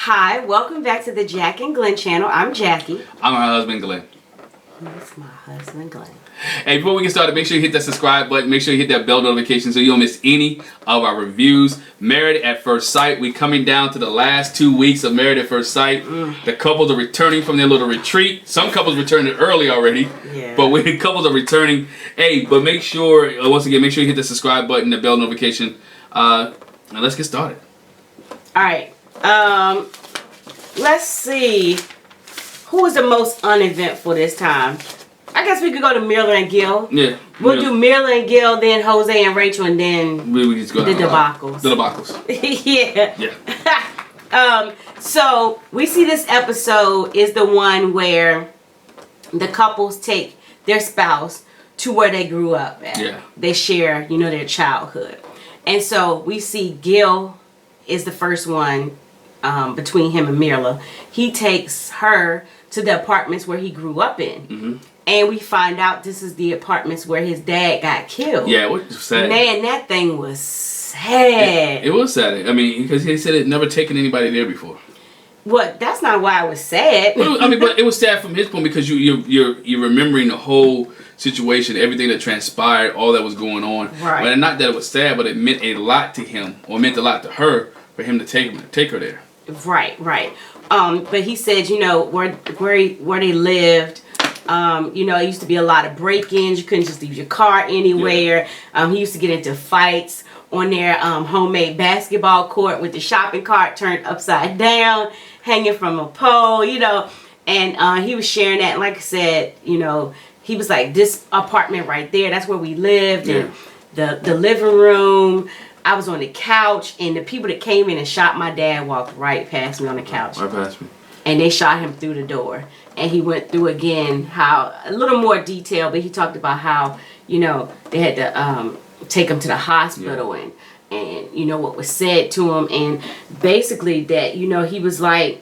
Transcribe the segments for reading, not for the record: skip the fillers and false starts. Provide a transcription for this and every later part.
Hi, welcome back to the Jac and Gleis channel. I'm Jackie. I'm her husband, Glenn. That's my husband, Glenn. Hey, before we get started, make sure you hit that subscribe button. Make sure you hit that bell notification so you don't miss any of our reviews. Married at First Sight. We're coming down to the last 2 weeks of Married at First Sight. The couples are returning from their little retreat. Some couples returned early already. Yeah. But couples are returning. Hey, but make sure, once again, make sure you hit the subscribe button, the bell notification. And let's get started. All right. Let's see. Who was the most uneventful this time? I guess we could go to Myrla and Gil. Yeah. We'll do Myrla and Gil, then Jose and Rachel, and then we just go the debacles. The debacles. Yeah. Yeah. So we see this episode is the one where the couples take their spouse to where they grew up at. Yeah. They share, their childhood. And so we see Gil is the first one between him and Myrla. He takes her to the apartments where he grew up in. Mm-hmm. And we find out this is the apartments where his dad got killed. Yeah, it was sad. Man, that thing was sad. It was sad. I mean, because he said it never taken anybody there before. Well, that's not why it was sad. But it was sad from his point because you're remembering the whole situation, everything that transpired, all that was going on. Right. But not that it was sad, but it meant a lot to him, or meant a lot to her, for him to take her there. Right. But he said, where they lived. It used to be a lot of break-ins. You couldn't just leave your car anywhere. Yeah. He used to get into fights on their homemade basketball court with the shopping cart turned upside down, hanging from a pole, And he was sharing that. And like I said, he was like, this apartment right there, that's where we lived. Yeah. And the living room, I was on the couch. And the people that came in and shot my dad walked right past me on the couch. Right past me. And they shot him through the door. And he went through again how, a little more detail, but he talked about how, they had to take him to the hospital and what was said to him. And basically that, he was like,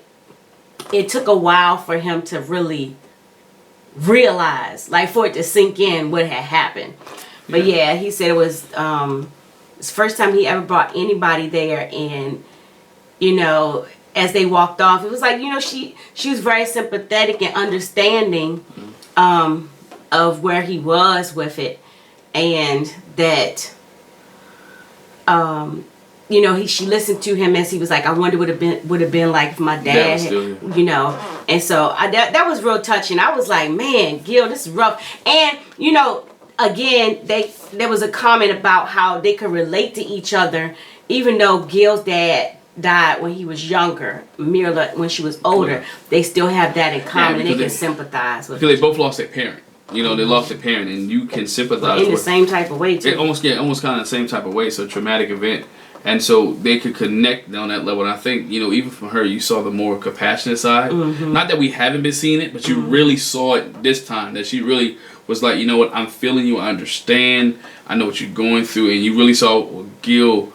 it took a while for him to really realize, like for it to sink in what had happened. But yeah, he said it was it's the first time he ever brought anybody there. And, as they walked off, it was like, she was very sympathetic and understanding of where he was with it, and that she listened to him as he was like, I wonder what it would have been like if my dad had, and so that was real touching. I was like, man, Gil, this is rough. And again, there was a comment about how they could relate to each other, even though Gil's dad died when he was younger, Myrla when she was older. They still have that in common, and they can sympathize with. Because they both lost their parent. They lost their parent, and you can sympathize in the same type of way too. Almost kind of the same type of way. So traumatic event, and so they could connect on that level. And I think even from her, you saw the more compassionate side. Mm-hmm. Not that we haven't been seeing it, but you really saw it this time. That she really was like, what, I'm feeling you. I understand. I know what you're going through, and you really saw Gil,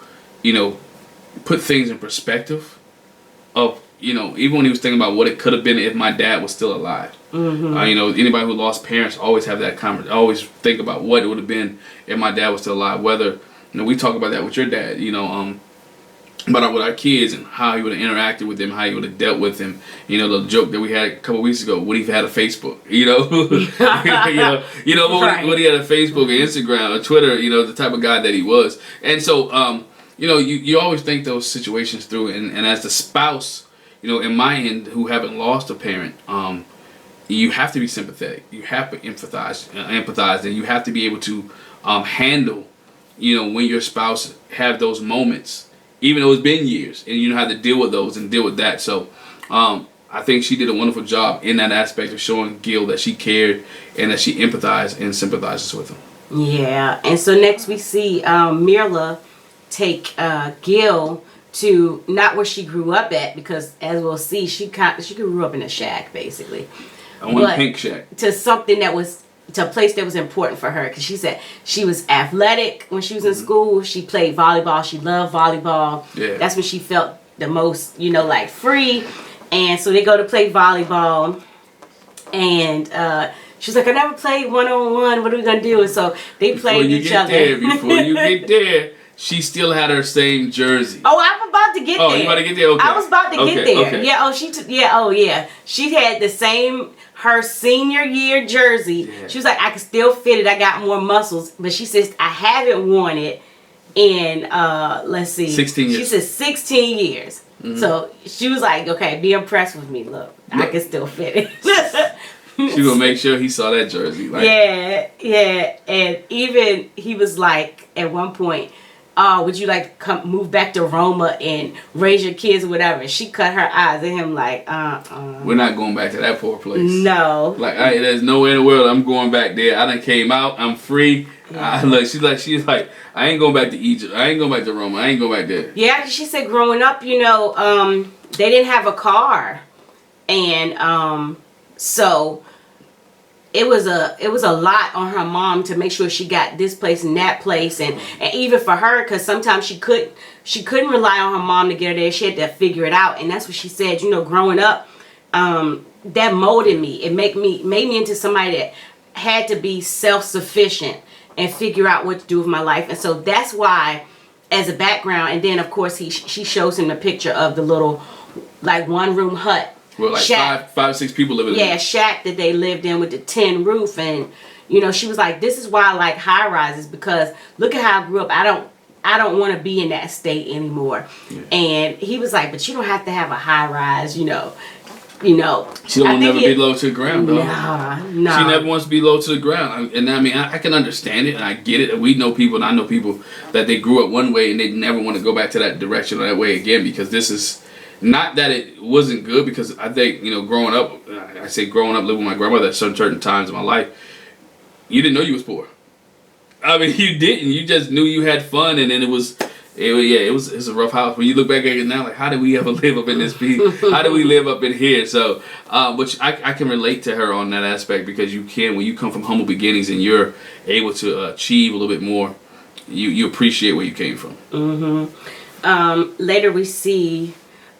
put things in perspective of, even when he was thinking about what it could have been if my dad was still alive. Mm-hmm. Anybody who lost parents always have that always think about what it would have been if my dad was still alive. Whether, we talk about that with your dad, about with our kids and how he would have interacted with them, how he would have dealt with them. The joke that we had a couple of weeks ago, would he have had a Facebook? Would he had a Facebook or Instagram or Twitter, the type of guy that he was. And so, you always think those situations through, and as the spouse, in my end, who haven't lost a parent, you have to be sympathetic. You have to empathize, and you have to be able to handle, when your spouse have those moments, even though it's been years, and you know how to deal with those and deal with that. So, I think she did a wonderful job in that aspect of showing Gil that she cared and that she empathized and sympathizes with him. Yeah, and so next we see Myrla take Gil to not where she grew up at, because as we'll see, she grew up in a shack basically. Pink shack. To something that was, to a place that was important for her, because she said she was athletic when she was in school. She played volleyball. She loved volleyball. Yeah. That's when she felt the most, like free. And so they go to play volleyball, and she's like, I never played one-on-one. What are we gonna do? And so they played each other. Before you get there, she still had her same jersey. Oh, I'm about to get there. Oh, you about to get there? Okay. I was about to get there. Okay. Yeah. Yeah. She had the same her senior year jersey. Yeah. She was like, I can still fit it. I got more muscles, but she says I haven't worn it in let's see, 16 years. She says 16 years. Mm-hmm. So she was like, okay, be impressed with me. Look, I can still fit it. She gonna make sure he saw that jersey. Like, yeah. And even he was like, at one point, would you like to move back to Roma and raise your kids or whatever? And she cut her eyes at him like, we're not going back to that poor place. No. Like, there's nowhere in the world I'm going back there. I done came out. I'm free. Yeah. She's like, I ain't going back to Egypt. I ain't going back to Roma. I ain't going back there. Yeah, she said growing up, they didn't have a car. And so it was a lot on her mom to make sure she got this place and that place, and even for her, because sometimes she couldn't rely on her mom to get her there. She had to figure it out, and that's what she said. Growing up, that molded me. It made me into somebody that had to be self-sufficient and figure out what to do with my life. And so that's why, as a background, and then of course she shows him a picture of the little like one-room hut. Well, like shack. five, 6 people living in it. Yeah, shack that they lived in with the tin roof. And she was like, this is why I like high rises, because look at how I grew up. I don't want to be in that state anymore. Yeah. And he was like, but you don't have to have a high rise, She don't never be low to the ground, though. Nah. She never wants to be low to the ground. And I mean, I can understand it, and I get it. We know people, and I know people that they grew up one way and they never want to go back to that direction or that way again, because this is not that it wasn't good, because I think, growing up, I say growing up living with my grandmother at certain times in my life, you didn't know you was poor. I mean, you didn't. You just knew you had fun, and then it was a rough house. When you look back at it now, like, how did we ever live up in this piece? How do we live up in here? So, which I can relate to her on that aspect, because when you come from humble beginnings and you're able to achieve a little bit more, you appreciate where you came from. Mm-hmm. Later we see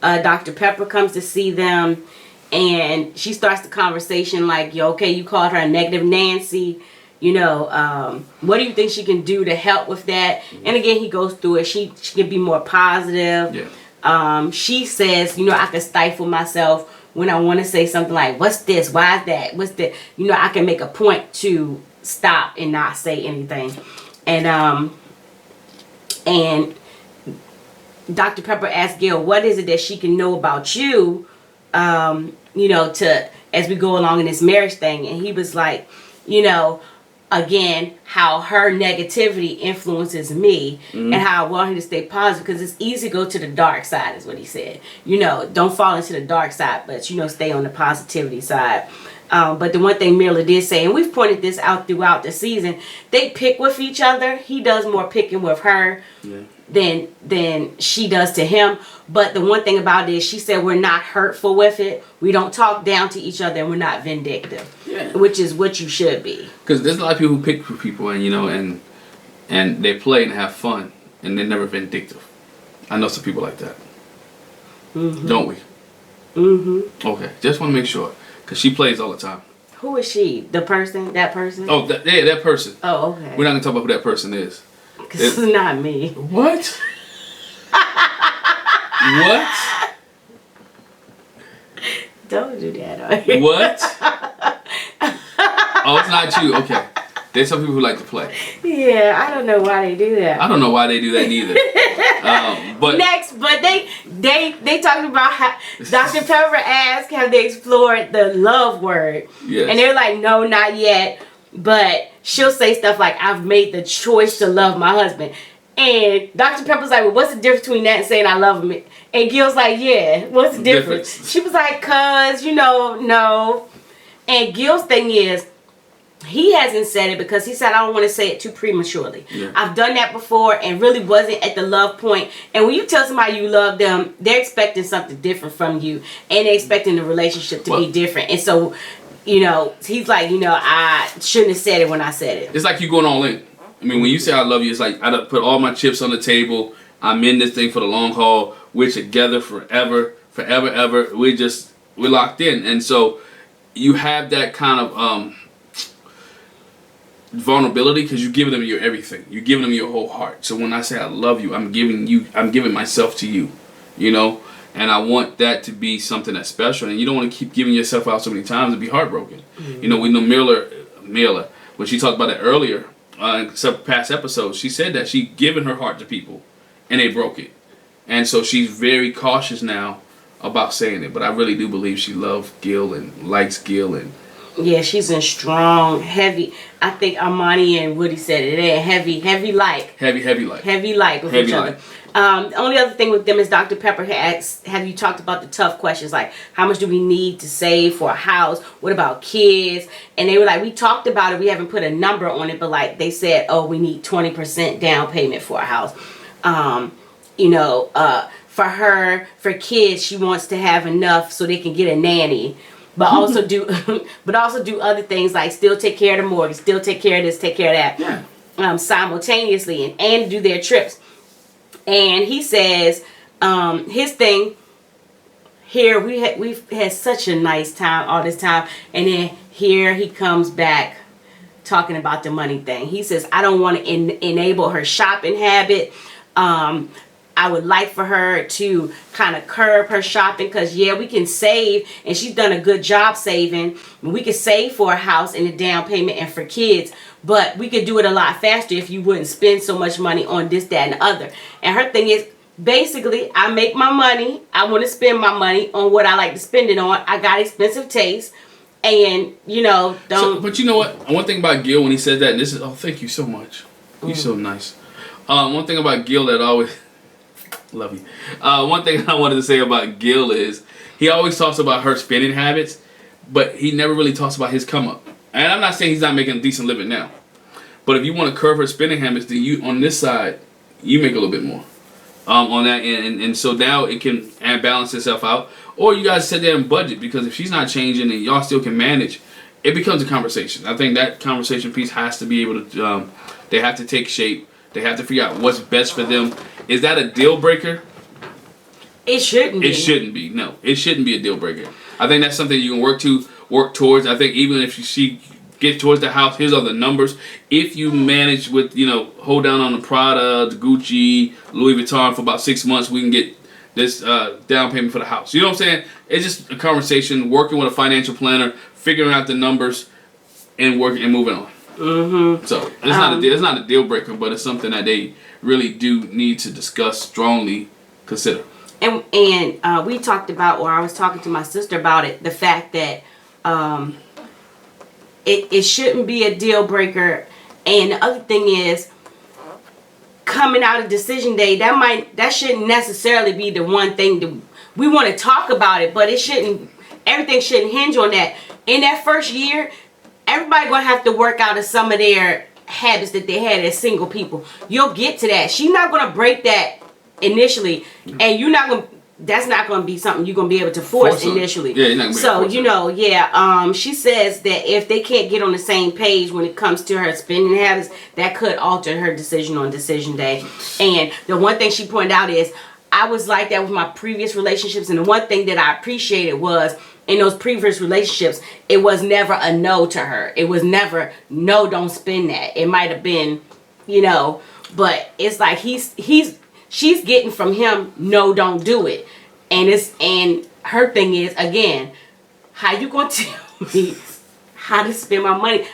Dr. Pepper comes to see them, and she starts the conversation like, you called her a negative Nancy. What do you think she can do to help with that? And again, he goes through it. She can be more positive. Yeah. She says, I can stifle myself when I want to say something like, what's this? Why is that? What's that? I can make a point to stop and not say anything. And Dr. Pepper asked Gail, what is it that she can know about you, as we go along in this marriage thing? And he was like, again, how her negativity influences me, and how I want her to stay positive, because it's easy to go to the dark side, is what he said. Don't fall into the dark side, but, stay on the positivity side. But the one thing Mirla did say, and we've pointed this out throughout the season, they pick with each other. He does more picking with her than she does to him. But the one thing about it is, she said, we're not hurtful with it. We don't talk down to each other, and we're not vindictive, which is what you should be. Because there's a lot of people who pick for people, and and they play and have fun, and they're never vindictive. I know some people like that. Mm-hmm. Don't we? Mm-hmm. Okay, just want to make sure, because she plays all the time. Who is she? The person? That person? Oh, that person. Oh, okay. We're not going to talk about who that person is. This is not me. What? What? Don't do that. What? Oh, it's not you. Okay. There's some people who like to play. Yeah, I don't know why they do that. I don't know why they do that neither. But next, but they talking about how Dr. Pepper asked, have they explored the love word? Yes. And they're like, no, not yet. But she'll say stuff like, I've made the choice to love my husband. And Dr. Pepper's like, well, what's the difference between that and saying I love him? And Gil's like, yeah, what's the difference? She was like, cause, no. And Gil's thing is, he hasn't said it because he said, I don't want to say it too prematurely. Yeah. I've done that before and really wasn't at the love point. And when you tell somebody you love them, they're expecting something different from you. And they're expecting the relationship to be different. And so, he's like, I shouldn't have said it when I said it. It's like you going all in. I mean, when you say I love you, it's like I put all my chips on the table. I'm in this thing for the long haul. We're together forever, ever. We're locked in. And so you have that kind of vulnerability because you're giving them your everything. You're giving them your whole heart. So when I say I love you, I'm giving myself to you, you know. And I want that to be something that's special. And you don't want to keep giving yourself out so many times and be heartbroken. Mm-hmm. You know, we know Mila, when she talked about it earlier in some past episodes, she said that she given her heart to people and they broke it. And so she's very cautious now about saying it. But I really do believe she loves Gil and likes Gil. And yeah, she's in strong, heavy. I think Armani and Woody said it. They're heavy like. Heavy like. Heavy like with each other. The only other thing with them is Dr. Pepper had asked, have you talked about the tough questions like how much do we need to save for a house? What about kids? And they were like, we talked about it. We haven't put a number on it, but like they said, oh, we need 20% down payment for a house. You know, for her, for kids, she wants to have enough so they can get a nanny. But also do other things like still take care of the mortgage, still take care of this, take care of that, simultaneously, and do their trips. And he says, his thing here, we've had such a nice time all this time, and then here he comes back talking about the money thing. He says, I don't want to enable her shopping habit. I would like for her to kind of curb her shopping because, yeah, we can save, and she's done a good job saving. We could save for a house and a down payment and for kids, but we could do it a lot faster if you wouldn't spend so much money on this, that, and the other. And her thing is, basically, I make my money. I want to spend my money on what I like to spend it on. I got expensive taste, and, you know, don't... But you know what? One thing about Gil when he said that, and this is... Oh, thank you so much. You're so nice. One thing about Gil that always... Love you. One thing I wanted to say about Gil is he always talks about her spending habits, but he never really talks about his come up. And I'm not saying he's not making a decent living now, but if you want to curb her spending habits, then you on this side you make a little bit more on that, and so now it can balance itself out. Or you guys sit there and budget, because if she's not changing and y'all still can manage, it becomes a conversation. I think that conversation piece has to be able to. They have to take shape. They have to figure out what's best for them. Is that a deal breaker? It shouldn't be. It shouldn't be. No, it shouldn't be a deal breaker. I think that's something you can work towards. I think even if she gets towards the house, here's all the numbers. If you manage with, hold down on the Prada, the Gucci, Louis Vuitton for about 6 months, we can get this down payment for the house. You know what I'm saying? It's just a conversation, working with a financial planner, figuring out the numbers, and working and moving on. Mm-hmm. So it's not a deal breaker, but it's something that they really do need to discuss, strongly consider. And we talked about, or I was talking to my sister about it, the fact that it shouldn't be a deal breaker. And the other thing is, coming out of decision day, that shouldn't necessarily be the one thing that we want to talk about it, but everything shouldn't hinge on that. In that first year, everybody gonna have to work out of some of their habits that they had as single people. You'll get to that. She's not gonna break that initially, and that's not gonna be something you're gonna be able to force initially. Yeah, you're not gonna be able to force it. She says that if they can't get on the same page when it comes to her spending habits, that could alter her decision on decision day. And the one thing she pointed out is, I was like that with my previous relationships, and the one thing that I appreciated was, in those previous relationships, it was never a no to her. It was never, no, don't spend that. It might have been, but it's like she's getting from him, no, don't do it. And her thing is, again, how you gonna tell me how to spend my money?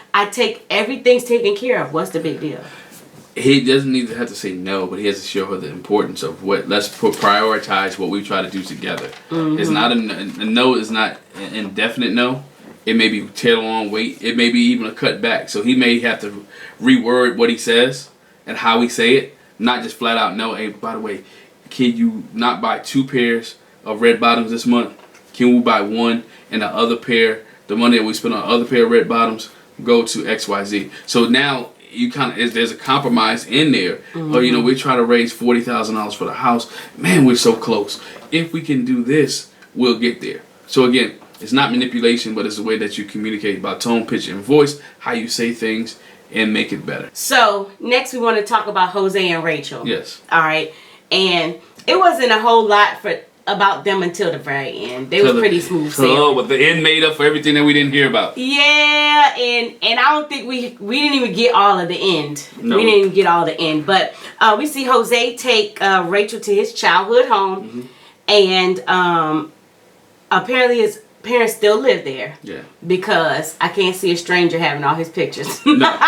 Everything's taken care of. What's the big deal? He doesn't need to have to say no, but he has to show her the importance of let's prioritize what we try to do together. Mm-hmm. It's not a no is not an indefinite no. It may be tail on weight. It may be even a cut back. So he may have to reword what he says and how he say it, not just flat out no. Hey, by the way, can you not buy 2 pairs of red bottoms this month? Can we buy 1 and the other pair, the money that we spend on the other pair of red bottoms, go to XYZ. So now there's a compromise in there. Mm-hmm. Or we're trying to raise $40,000 for the house. Man, we're so close. If we can do this, we'll get there. So again, it's not manipulation, but it's a way that you communicate about tone, pitch, and voice, how you say things, and make it better. So next we want to talk about Jose and Rachel. Yes. All right. And it wasn't a whole lot about them until the very end. They was pretty smooth sailing. Oh, but the end made up for everything that we didn't hear about. Yeah, and I don't think we didn't even get all of the end. No. We didn't even get all the end. But we see Jose take Rachel to his childhood home, and apparently his parents still live there. Yeah. Because I can't see a stranger having all his pictures. No.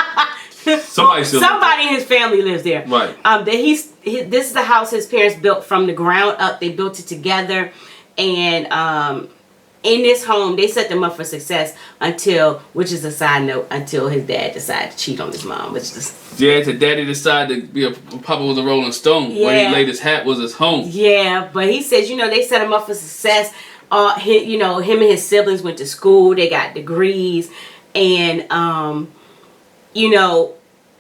Somebody in his family lives there. Right. This is the house his parents built from the ground up. They built it together, and in this home they set them up for success until, which is a side note, until his dad decided to cheat on his mom, which is the daddy decided to be a Papa was a Rolling Stone. Where he laid his hat was his home. Yeah, but he says, they set him up for success. Him and his siblings went to school. They got degrees, and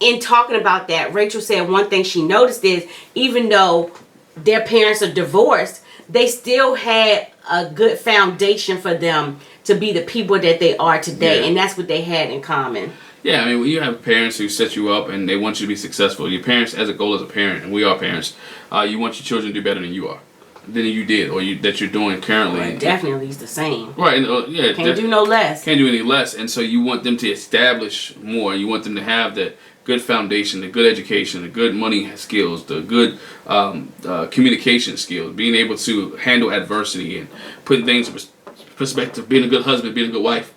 in talking about that, Rachel said one thing she noticed is, even though their parents are divorced, they still had a good foundation for them to be the people that they are today, and that's what they had in common. Yeah, I mean, when you have parents who set you up and they want you to be successful, your parents, as a goal as a parent, and we are parents, you want your children to do better than you are. Than you did, or that you're doing currently. Right, definitely is the same. Right, and, can't do no less. Can't do any less, and so you want them to establish more. You want them to have that good foundation, the good education, the good money skills, the good communication skills, being able to handle adversity and putting things in perspective, being a good husband, being a good wife.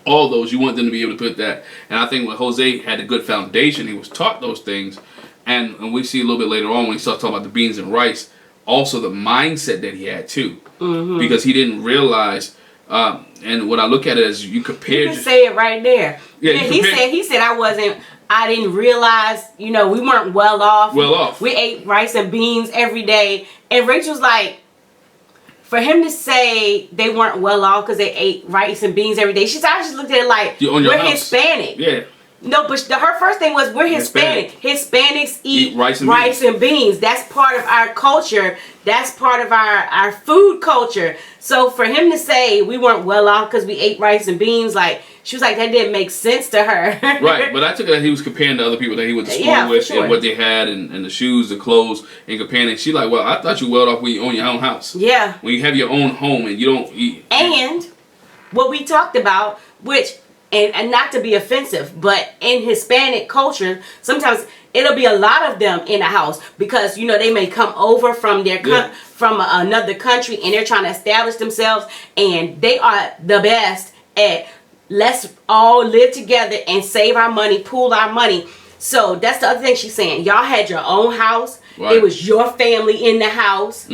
All those, you want them to be able to put that. And I think when Jose had a good foundation, he was taught those things, and we see a little bit later on when he starts talking about the beans and rice. Also, the mindset that he had too, because he didn't realize. And when I look at it, as you compare, you can say it right there. Yeah, he said I didn't realize. We weren't well off. We ate rice and beans every day, and Rachel's like, for him to say they weren't well off because they ate rice and beans every day. I just looked at it like, we're Hispanic. Yeah. No, but her first thing was, we're Hispanic. Hispanics eat rice and beans. That's part of our culture. That's part of our food culture. So for him to say we weren't well off because we ate rice and beans, like, she was like, that didn't make sense to her. Right, but I took it that he was comparing to other people that he went to school with, and what they had, and the shoes, the clothes, and comparing. And she like, well, I thought you well off when you own your own house. Yeah. When you have your own home and you don't eat. And what we talked about, which... And not to be offensive, but in Hispanic culture, sometimes it'll be a lot of them in a house because they may come over from from another country, and they're trying to establish themselves, and they are the best at, let's all live together and save our money, pool our money. So that's the other thing she's saying. Y'all had your own house. Right. It was your family in the house.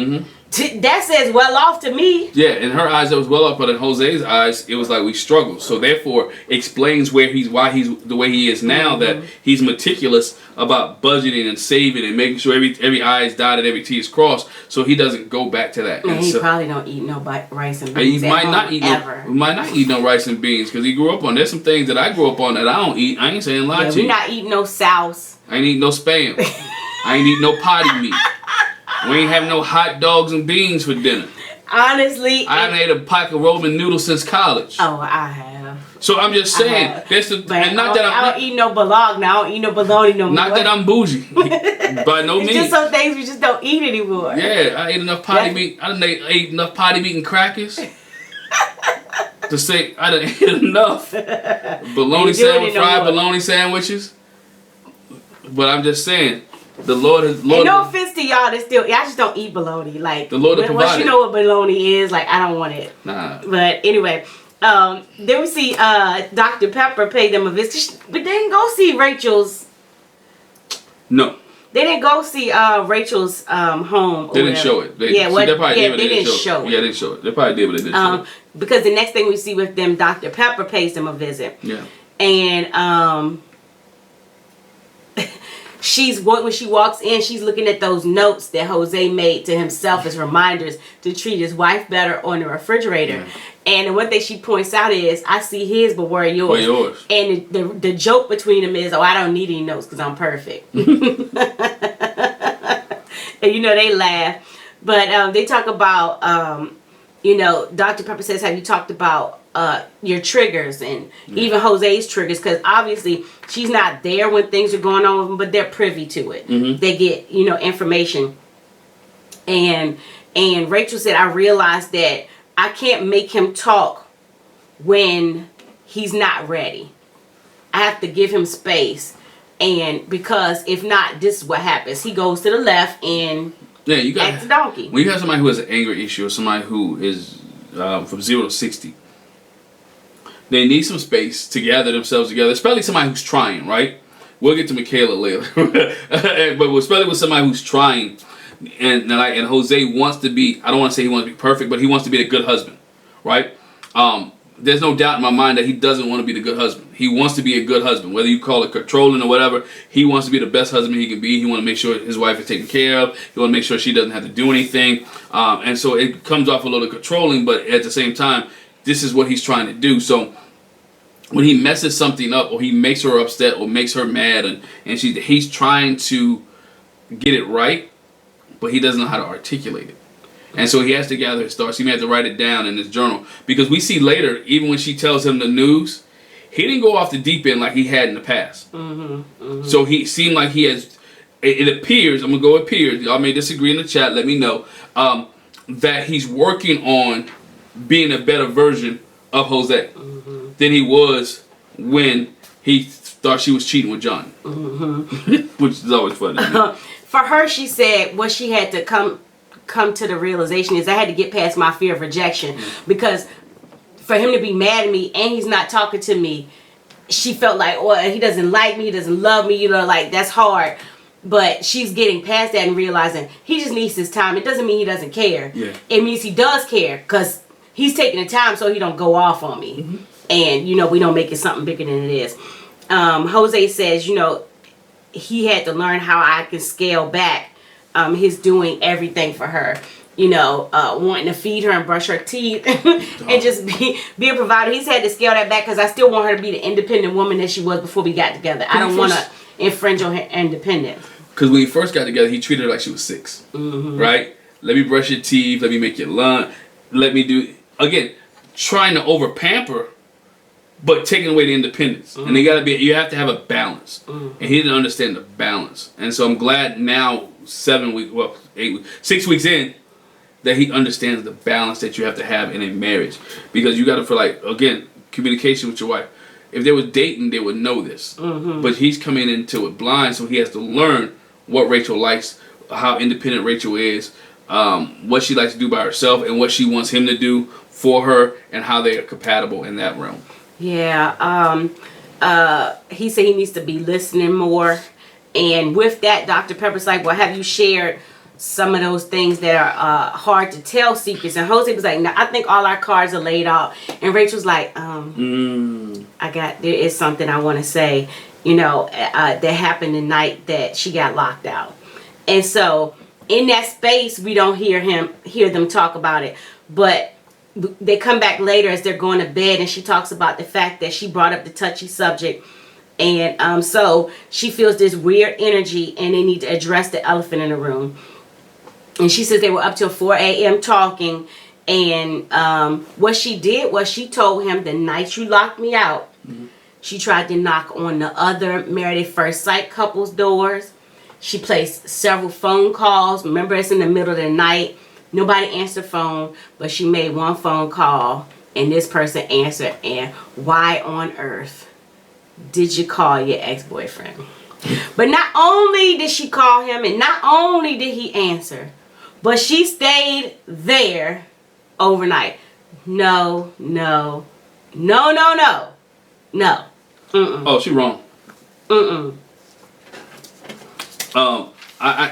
That says well off to me. Yeah, in her eyes it was well off, but in Jose's eyes it was like we struggled. So therefore explains why he's the way he is now, that he's meticulous about budgeting and saving and making sure every I is dotted, every T is crossed, so he doesn't go back to that. And he probably don't eat no rice and beans. He might not eat no rice and beans because he grew up on. There's some things that I grew up on that I don't eat. I ain't saying lie to you. We not eating no sauce. I ain't eating no Spam. I ain't eating no potty meat. We ain't having no hot dogs and beans for dinner. Honestly, I haven't ate a pack of Roman noodles since college. Oh, I have. So I'm just saying, and not that I don't eat no bologna. I don't eat no bologna no more. Not that I'm bougie, by no means. It's just some things we just don't eat anymore. Yeah, I ate enough potty meat. I done ate enough potty meat and crackers to say I done ate enough bologna sandwich, fried bologna sandwiches. But I'm just saying. The Lord has. And no offense to y'all that still, I just don't eat bologna. Like, the Lord once you know what bologna is, like, I don't want it. Nah. But anyway, then we see Dr. Pepper pay them a visit, but they didn't go see Rachel's. No. They didn't go see Rachel's home. They didn't show it. They didn't show it. Yeah, they didn't show it. They probably did, but they didn't show it. Because the next thing we see with them, Dr. Pepper pays them a visit. Yeah. And when she walks in, she's looking at those notes that Jose made to himself as reminders to treat his wife better on the refrigerator. Yeah. And the one thing she points out is, I see his, but where are yours? Where yours? And the joke between them is, I don't need any notes because I'm perfect. And they laugh. But they talk about, Dr. Pepper says, have you talked about your triggers and even Jose's triggers, because obviously she's not there when things are going on with them, but they're privy to it. They get information, and And Rachel said, I realized that I can't make him talk when he's not ready. I have to give him space. And because if not, this is what happens. He goes to the left and you got acts a donkey. When you have somebody who has an anger issue or somebody who is from 0 to 60, they need some space to gather themselves together, especially somebody who's trying, right? We'll get to Michaela later. But especially with somebody who's trying, and Jose wants to be, I don't want to say he wants to be perfect, but he wants to be a good husband, right? There's no doubt in my mind that he doesn't want to be the good husband. He wants to be a good husband, whether you call it controlling or whatever. He wants to be the best husband he can be. He wants to make sure his wife is taken care of. He wants to make sure she doesn't have to do anything. And so it comes off a little controlling, but at the same time, this is what he's trying to do. So when he messes something up, or he makes her upset, or makes her mad, and he's trying to get it right, but he doesn't know how to articulate it. And so he has to gather his thoughts. He may have to write it down in his journal. Because we see later, even when she tells him the news, he didn't go off the deep end like he had in the past. So he seemed like he has, it appears, I'm going to go appears, y'all may disagree in the chat, let me know, that he's working on being a better version of Jose than he was when he thought she was cheating with Johnny. Which is always funny. For her, she said what she had to come to the realization is I had to get past my fear of rejection, because for him to be mad at me and he's not talking to me, she felt like, oh, he doesn't like me, he doesn't love me, like that's hard. But she's getting past that and realizing he just needs his time. It doesn't mean he doesn't care. It means he does care, because he's taking the time so he don't go off on me. And we don't make it something bigger than it is. Jose says, he had to learn how I can scale back his doing everything for her, wanting to feed her and brush her teeth and just be a provider. He's had to scale that back, because I still want her to be the independent woman that she was before we got together. I don't want to infringe on her independence. Because when we first got together, he treated her like she was 6, right? Let me brush your teeth, let me make your lunch, let me do, again, trying to over pamper, but taking away the independence. And you have to have a balance. And he didn't understand the balance. And so I'm glad now, 6 weeks in, that he understands the balance that you have to have in a marriage. Because you got to feel like, again, communication with your wife. If they were dating, they would know this. But he's coming into it blind, so he has to learn what Rachel likes, how independent Rachel is, what she likes to do by herself, and what she wants him to do for her, and how they are compatible in that realm. Yeah, he said he needs to be listening more. And with that, Dr. Pepper's like, well, have you shared some of those things that are hard to tell secrets? And Jose was like, no, I think all our cards are laid out. And Rachel's like, there is something I want to say, that happened the night that she got locked out. And so in that space, we don't hear them talk about it. But they come back later as they're going to bed, and she talks about the fact that she brought up the touchy subject. And so she feels this weird energy, and they need to address the elephant in the room. And she says they were up till 4 a.m. talking. And what she did was she told him, the night you locked me out, she tried to knock on the other Married at First Sight couples' doors. She placed several phone calls. Remember, it's in the middle of the night. Nobody answered the phone, but she made one phone call, and this person answered. And why on earth did you call your ex-boyfriend? But not only did she call him, and not only did he answer, but she stayed there overnight. No. Oh, she wrong.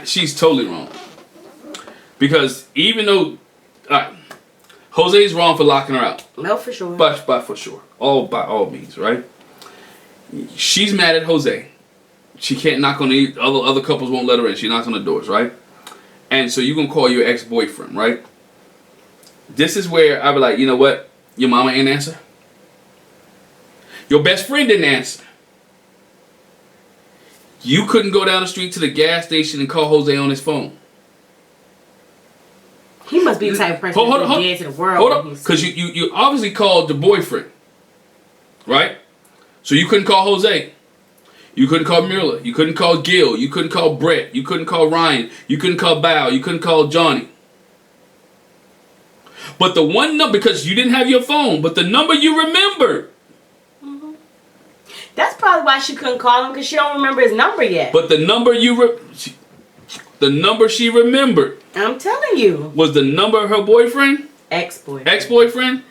She's totally wrong. Because even though Jose's wrong for locking her out. No, for sure. But for sure. By all means, right? She's mad at Jose. She can't knock on the other couples won't let her in. She knocks on the doors, right? And so you can call your ex-boyfriend, right? This is where I be like, you know what? Your mama ain't answer. Your best friend didn't answer. You couldn't go down the street to the gas station and call Jose on his phone. He must be the type of person who's dead to the world. Hold up, because you obviously called the boyfriend, right? So you couldn't call Jose. You couldn't call Myrla. You couldn't call Gil. You couldn't call Brett. You couldn't call Ryan. You couldn't call Bao. You couldn't call Johnny. But the one number, because you didn't have your phone, but the number you remembered. That's probably why she couldn't call him, because she don't remember his number yet. But the number the number she remembered. I'm telling you. Was the number of her boyfriend? Ex-boyfriend. Ex-boyfriend?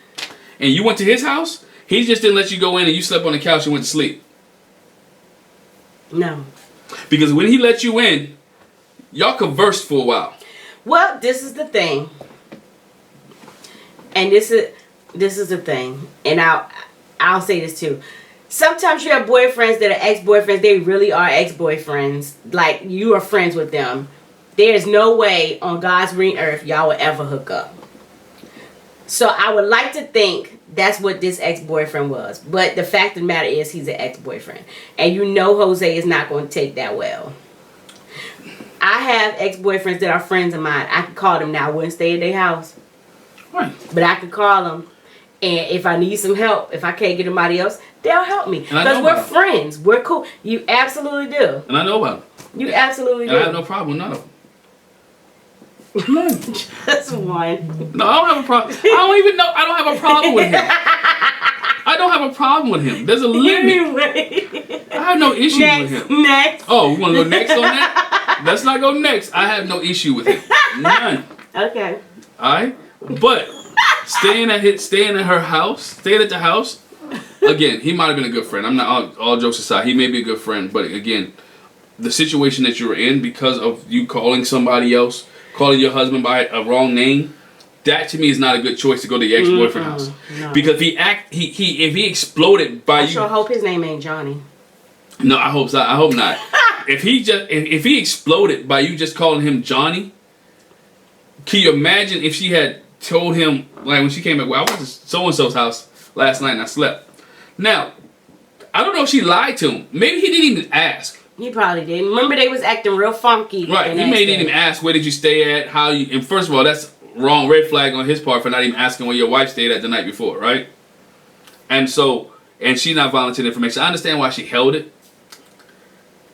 And you went to his house? He just didn't let you go in and you slept on the couch and went to sleep. No. Because when he let you in, y'all conversed for a while. Well, this is the thing. And this is the thing. And I'll say this too. Sometimes you have boyfriends that are ex-boyfriends. They really are ex-boyfriends. Like, you are friends with them. There's no way on God's green earth y'all will ever hook up. So I would like to think that's what this ex-boyfriend was. But the fact of the matter is he's an ex-boyfriend. And you know Jose is not going to take that well. I have ex-boyfriends that are friends of mine. I could call them now. I wouldn't stay at their house. Right. But I could call them. And if I need some help, if I can't get anybody else, they'll help me. Because we're friends. We're cool. You absolutely do. And I know about it. You absolutely do. And I have no problem with none of them. None. Just one. No, I don't have a problem. I don't even know. I don't have a problem with him. I don't have a problem with him. There's a limit. Anyway. I have no issue with him. Next. Oh, we want to go next on that? Let's not go next. I have no issue with him. None. Okay. Alright? But staying at her house, staying at the house, again, he might have been a good friend. I'm not all jokes aside, he may be a good friend, but again, the situation that you were in because of you calling somebody else, calling your husband by a wrong name, that to me is not a good choice to go to your ex-boyfriend house. No. Because if he exploded by I you. sure hope his name ain't Johnny. No, I hope so. I hope not. if he exploded by you just calling him Johnny, can you imagine if she had told him, like when she came back, well, I went to so-and-so's house last night and I slept. Now, I don't know if she lied to him. Maybe he didn't even ask. He probably didn't. Remember they was acting real funky. Right. He may didn't even ask, where did you stay at, how you, and first of all, that's wrong, red flag on his part for not even asking where your wife stayed at the night before, right? And so, and she not volunteering information. I understand why she held it.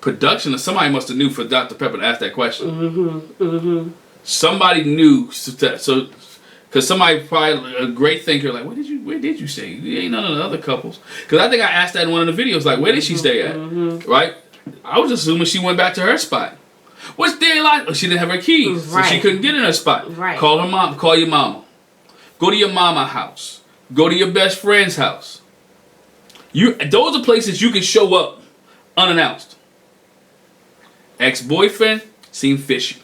Production, or somebody must have knew for Dr. Pepper to ask that question. Somebody knew, so because somebody probably a great thinker, like, where did you stay? You ain't none of the other couples. Because I think I asked that in one of the videos, like, where did she stay at? Right? I was assuming she went back to her spot. Which they like, she didn't have her keys, so she couldn't get in her spot. Right. Call her mom. Call your mama. Go to your mama's house. Go to your best friend's house. Those are places you can show up unannounced. Ex-boyfriend seemed fishy.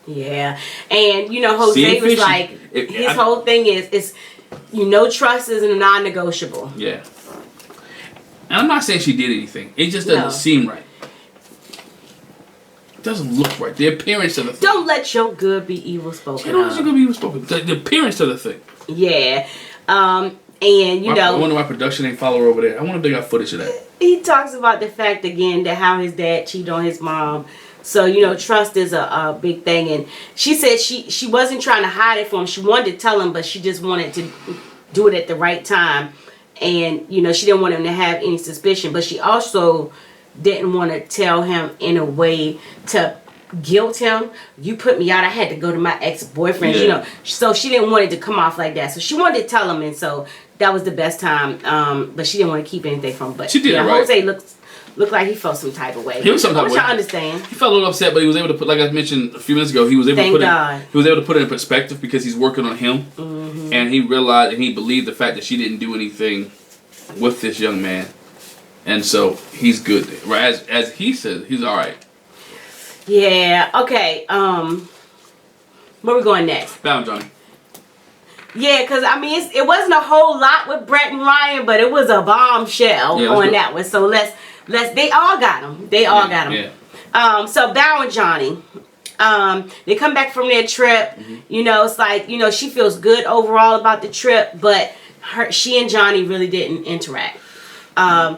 Yeah, and you know Jose was like, his whole thing is trust is a non-negotiable. Yeah. And I'm not saying she did anything. It just doesn't seem right. It doesn't look right. The appearance of the thing. Don't let your good be evil spoken Don't let your good be evil spoken. The appearance of the thing. Yeah. And I wonder why production ain't follow her over there. I wonder if they got footage of that. He talks about the fact again that how his dad cheated on his mom. So, trust is a big thing. And she said she wasn't trying to hide it from him. She wanted to tell him, but she just wanted to do it at the right time. And, she didn't want him to have any suspicion. But she also didn't want to tell him in a way to guilt him. You put me out. I had to go to my ex-boyfriend. Yeah. So she didn't want it to come off like that. So she wanted to tell him. And so that was the best time. But she didn't want to keep anything from him. But she did it right. Jose looked like he felt some type of way. He was some type of way. Which I understand. He felt a little upset, but he was able to put, like I mentioned a few minutes ago, he was able to put it in perspective because he's working on him, and he realized and he believed the fact that she didn't do anything with this young man, and so he's good. Right, as he says, he's all right. Yeah. Okay. Where we going next? Bound Johnny. Yeah, because it wasn't a whole lot with Brett and Ryan, but it was a bombshell on that one. So they all got them. They all got them. Yeah. So Bow and Johnny, they come back from their trip. It's like she feels good overall about the trip, but she and Johnny really didn't interact. And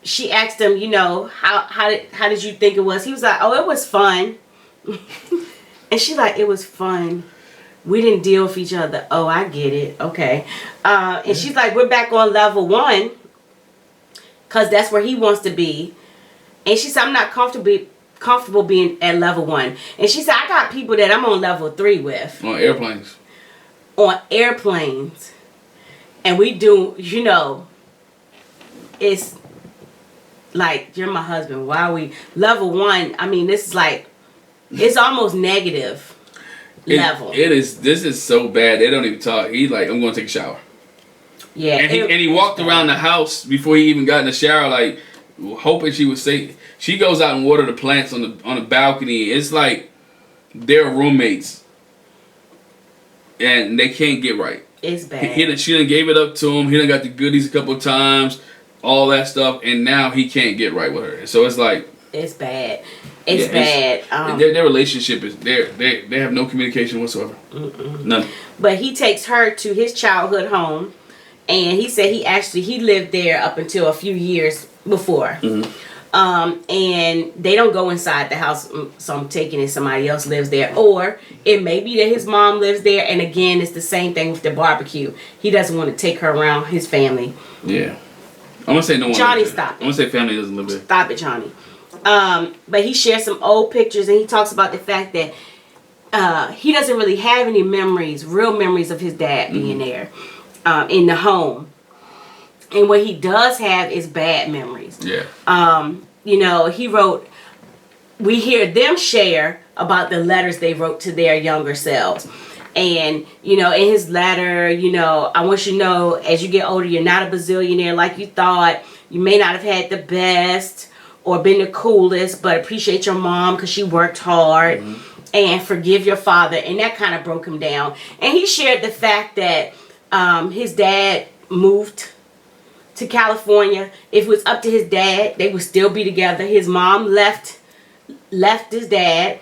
she asked him, how did you think it was? He was like, oh, it was fun. And she like, it was fun. We didn't deal with each other. Oh, I get it. Okay. And she's like, we're back on level 1. Because that's where he wants to be. And she said, I'm not comfortable being at level 1. And she said, I got people that I'm on level 3 with. On airplanes. On airplanes. And we do, you know, it's like, you're my husband. Why are we level 1? I mean, this is like, it's almost negative level. This is so bad. They don't even talk. He's like, I'm going to take a shower. Yeah. And he walked around the house before he even got in the shower, like, hoping she would say. She goes out and water the plants on the balcony. It's like they're roommates, and they can't get right. It's bad. She done gave it up to him. He done got the goodies a couple of times, all that stuff, and now he can't get right with her. So it's like it's bad. It's bad. Their relationship is they have no communication whatsoever. None. But he takes her to his childhood home, and he said he lived there up until a few years before. And they don't go inside the house, so I'm taking it somebody else lives there. Or it may be that his mom lives there, and again, it's the same thing with the barbecue. He doesn't want to take her around his family. Yeah. I'm going to say no one Johnny, lives there. stop it. I'm going to say family doesn't live there. Stop it, Johnny. But he shares some old pictures, and he talks about the fact that he doesn't really have any real memories of his dad being there in the home. And what he does have is bad memories. Yeah. You know, he wrote, we hear them share about the letters they wrote to their younger selves. And, you know, in his letter, you know, I want you to know, as you get older, you're not a bazillionaire like you thought. You may not have had the best or been the coolest, but appreciate your mom because she worked hard. And forgive your father. And that kind of broke him down. And he shared the fact that his dad moved to California. If it was up to his dad, they would still be together. His mom left his dad.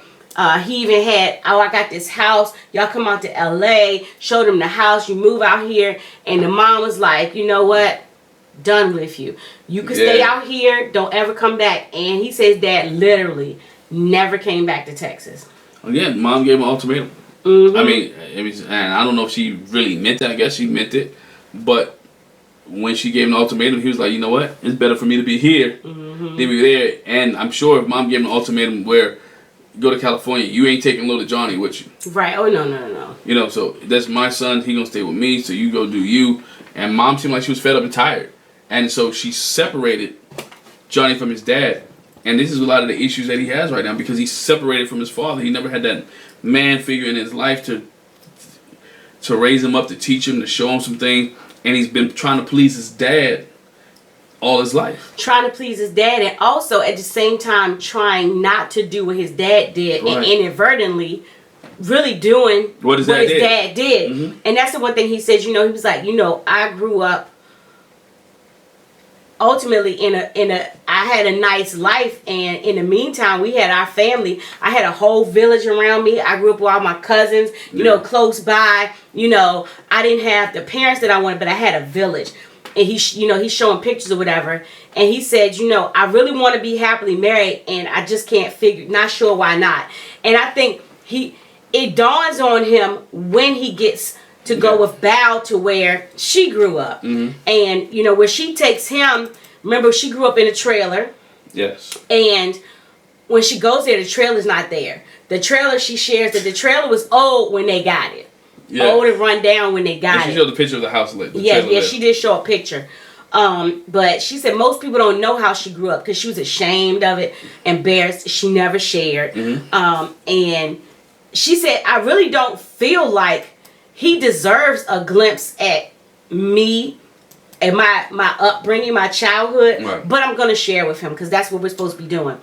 He even had, I got this house. Y'all come out to LA. Showed him the house. You move out here. And the mom was like, you know what? Done with you. You can stay out here. Don't ever come back. And he says dad literally never came back to Texas. Again, mom gave him an ultimatum. I mean, and I don't know if she really meant that. I guess she meant it. But when she gave him an ultimatum, he was like, you know what? It's better for me to be here than be there. And I'm sure if mom gave him an ultimatum where go to California, you ain't taking little Johnny with you. Right. Oh, no. You know, so that's my son. He gonna stay with me. So you go do you. And mom seemed like she was fed up and tired. And so she separated Johnny from his dad. And this is a lot of the issues that he has right now because he's separated from his father. He never had that man figure in his life to raise him up, to teach him, to show him some things. And he's been trying to please his dad all his life. Trying to please his dad, and also at the same time trying not to do what his dad did, and inadvertently really doing what his dad did. And that's the one thing he said, you know, he was like, you know, I grew up ultimately I had a nice life, and in the meantime we had our family. I had a whole village around me. I grew up with all my cousins, you know, close by. You know, I didn't have the parents that I wanted, but I had a village. And he's showing pictures or whatever, and he said, you know, I really want to be happily married, and I just can't not sure why not. And I think it dawns on him when he gets to go with Val to where she grew up. And, you know, where she takes him, remember she grew up in a trailer. Yes. And when she goes there, the trailer's not there. The trailer, she shares that the trailer was old when they got it. Old and run down when they got it. She showed the picture of the house lit. She did show a picture. But she said most people don't know how she grew up because she was ashamed of it, embarrassed. She never shared. And she said, I really don't feel like he deserves a glimpse at me and my upbringing, my childhood. But I'm going to share with him because that's what we're supposed to be doing.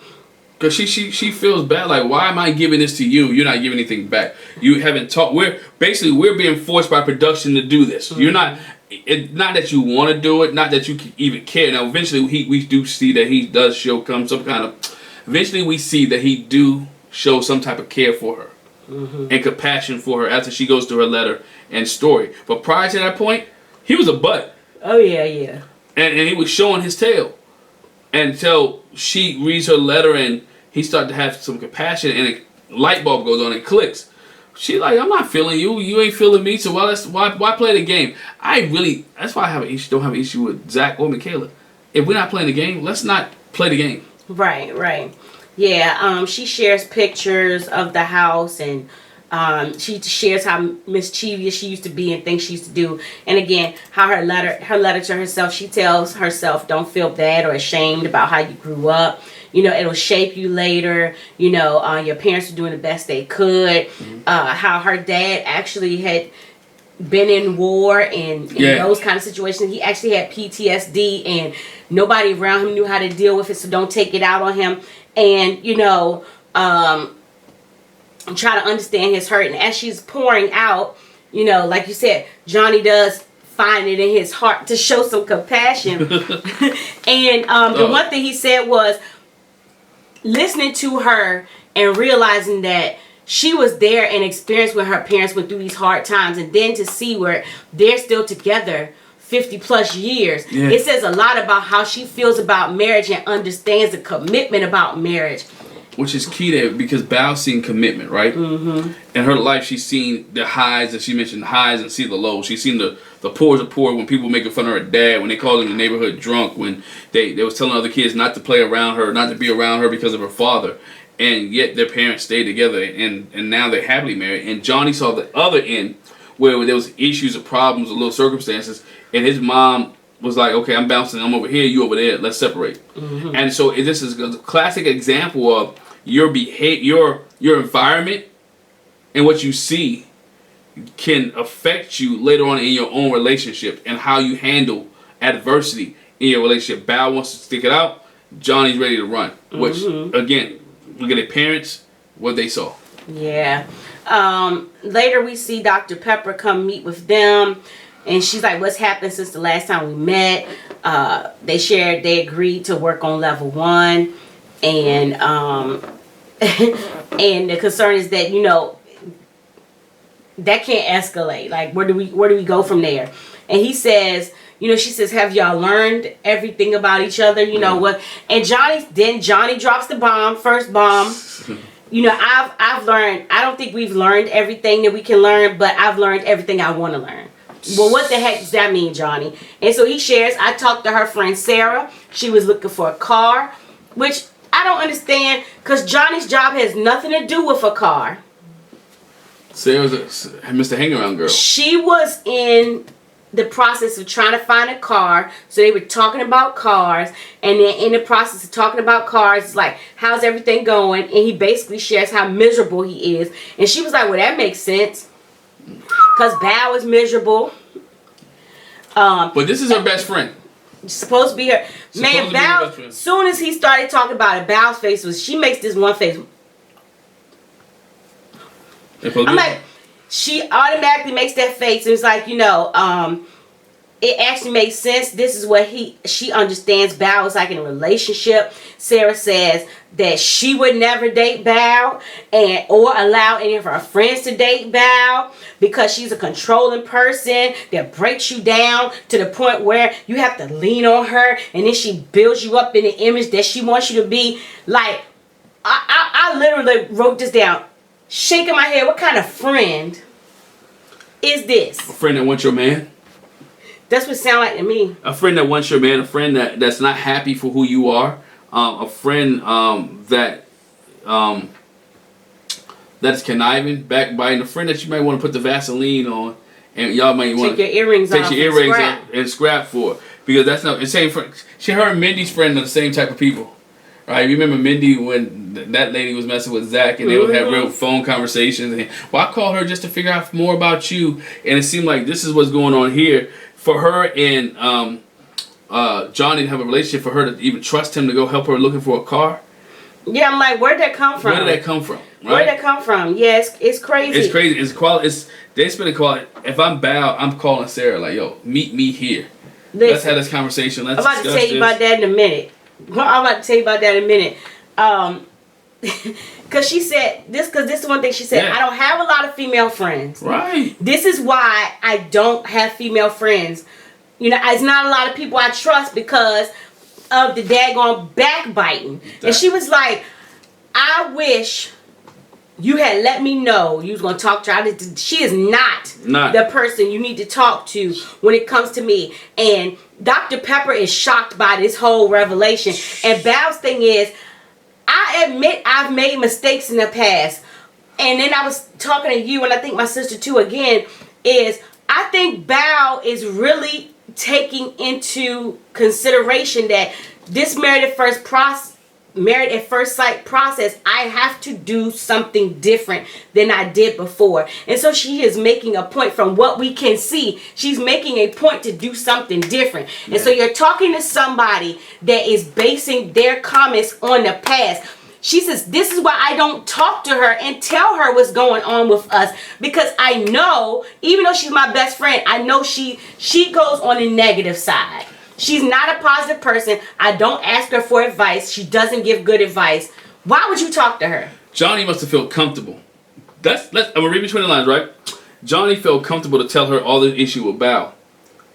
Because she feels bad. Like, why am I giving this to you? You're not giving anything back. You haven't taught. We're being forced by production to do this. You're not. It's not that you want to do it. Not that you even care. Now, eventually, we do see that he does show some kind of. Eventually, we see that he do show some type of care for her and compassion for her after she goes through her letter and story. But prior to that point, he was a butt. Oh yeah. And he was showing his tail. Until she reads her letter and he started to have some compassion and a light bulb goes on and clicks. She like, I'm not feeling you. You ain't feeling me. So why play the game? That's why I don't have an issue with Zach or Michaela. If we're not playing the game, let's not play the game. Right. Yeah, she shares pictures of the house, and she shares how mischievous she used to be and things she used to do. And again, how her letter to herself, she tells herself, don't feel bad or ashamed about how you grew up. You know, it'll shape you later. You know, your parents were doing the best they could. How her dad actually had been in war and those kind of situations. He actually had PTSD, and nobody around him knew how to deal with it, so don't take it out on him. And, you know, try to understand his hurt. And as she's pouring out, you know, like you said, Johnny does find it in his heart to show some compassion. And the one thing he said was listening to her and realizing that she was there and experienced when her parents went through these hard times, and then to see where they're still together 50 plus years. It says a lot about how she feels about marriage and understands the commitment about marriage. Which is key there, because Bal's seen commitment, right? In her life, she's seen the highs, as she mentioned, the highs, and see the lows. She's seen the pours of poor, when people making fun of her dad, when they called him the neighborhood drunk, when they was telling other kids not to play around her, not to be around her because of her father. And yet their parents stayed together, and now they're happily married. And Johnny saw the other end, where there was issues or problems or little circumstances, and his mom was like, okay, I'm bouncing, I'm over here, you over there, let's separate. And so this is a classic example of your behavior, your environment, and what you see can affect you later on in your own relationship and how you handle adversity in your relationship. Bal wants to stick it out, Johnny's ready to run. Which, again, look at their parents, what they saw. Yeah. Later we see Dr. Pepper come meet with them, and she's like, what's happened since the last time we met? They agreed to work on level 1, and and the concern is that, you know, that can't escalate. Like, where do we go from there? And he says, you know, she says, have y'all learned everything about each other? You know what? And Johnny drops the bomb, first bomb. You know, I've learned, I don't think we've learned everything that we can learn, but I've learned everything I want to learn. Well, what the heck does that mean, Johnny? And so he shares, I talked to her friend Sarah. She was looking for a car, which I don't understand, because Johnny's job has nothing to do with a car. Sarah's Mr. Hangaround girl. She was in the process of trying to find a car, so they were talking about cars, and then in the process of talking about cars, it's like, how's everything going? And he basically shares how miserable he is, and she was like, well, that makes sense, because Bal is miserable. But this is her best friend. Supposed to be her. Man, Bal, as soon as he started talking about it, Bal's face was, she makes this one face. I'm like, she automatically makes that face, and it's like, you know, it actually makes sense. This is what she understands Bal is like in a relationship. Sarah says that she would never date Bal or allow any of her friends to date Bal, because she's a controlling person that breaks you down to the point where you have to lean on her, and then she builds you up in the image that she wants you to be. Like, I literally wrote this down, shaking my head. What kind of friend is this? A friend that wants your man? That's what it sounds like to me. A friend that wants your man, a friend that's not happy for who you are, a friend that is conniving, backbiting, a friend that you might want to put the Vaseline on, and y'all might want to take your earrings off and scrap for, because that's not the same friend. Her and Mindy's friend are the same type of people, right? You remember Mindy when that lady was messing with Zach, and they would have real phone conversations, and I called her just to figure out more about you, and it seemed like this is what's going on here. For her and Johnny to have a relationship, for her to even trust him to go help her looking for a car. Yeah, I'm like, where'd that come from? Where did that come from? Right? Where'd that come from? Yeah, it's crazy. It's crazy. It's quality. They spend a quality. If I'm Bal, I'm calling Sarah like, yo, meet me here. Listen, let's have this conversation. Let's I'm about to tell you about that in a minute. Because she said this, because this is one thing she said. I don't have a lot of female friends. Right. This is why I don't have female friends. You know, it's not a lot of people I trust because of the daggone backbiting. And she was like, I wish you had let me know you was going to talk to her. She is not the person you need to talk to when it comes to me. And Dr. Pepper is shocked by this whole revelation. And Bal's thing is, I admit I've made mistakes in the past. And then I was talking to you, and I think my sister too again, is I think Bao is really taking into consideration that this married at first sight process, I have to do something different than I did before. And so she is making a point, from what we can see, she's making a point to do something different. And so you're talking to somebody that is basing their comments on the past. She says, this is why I don't talk to her and tell her what's going on with us, because I know, even though she's my best friend, I know she goes on the negative side. She's not a positive person. I don't ask her for advice. She doesn't give good advice. Why would you talk to her? Johnny must have felt comfortable. I'm gonna read between the lines, right? Johnny felt comfortable to tell her all the issue with Bao,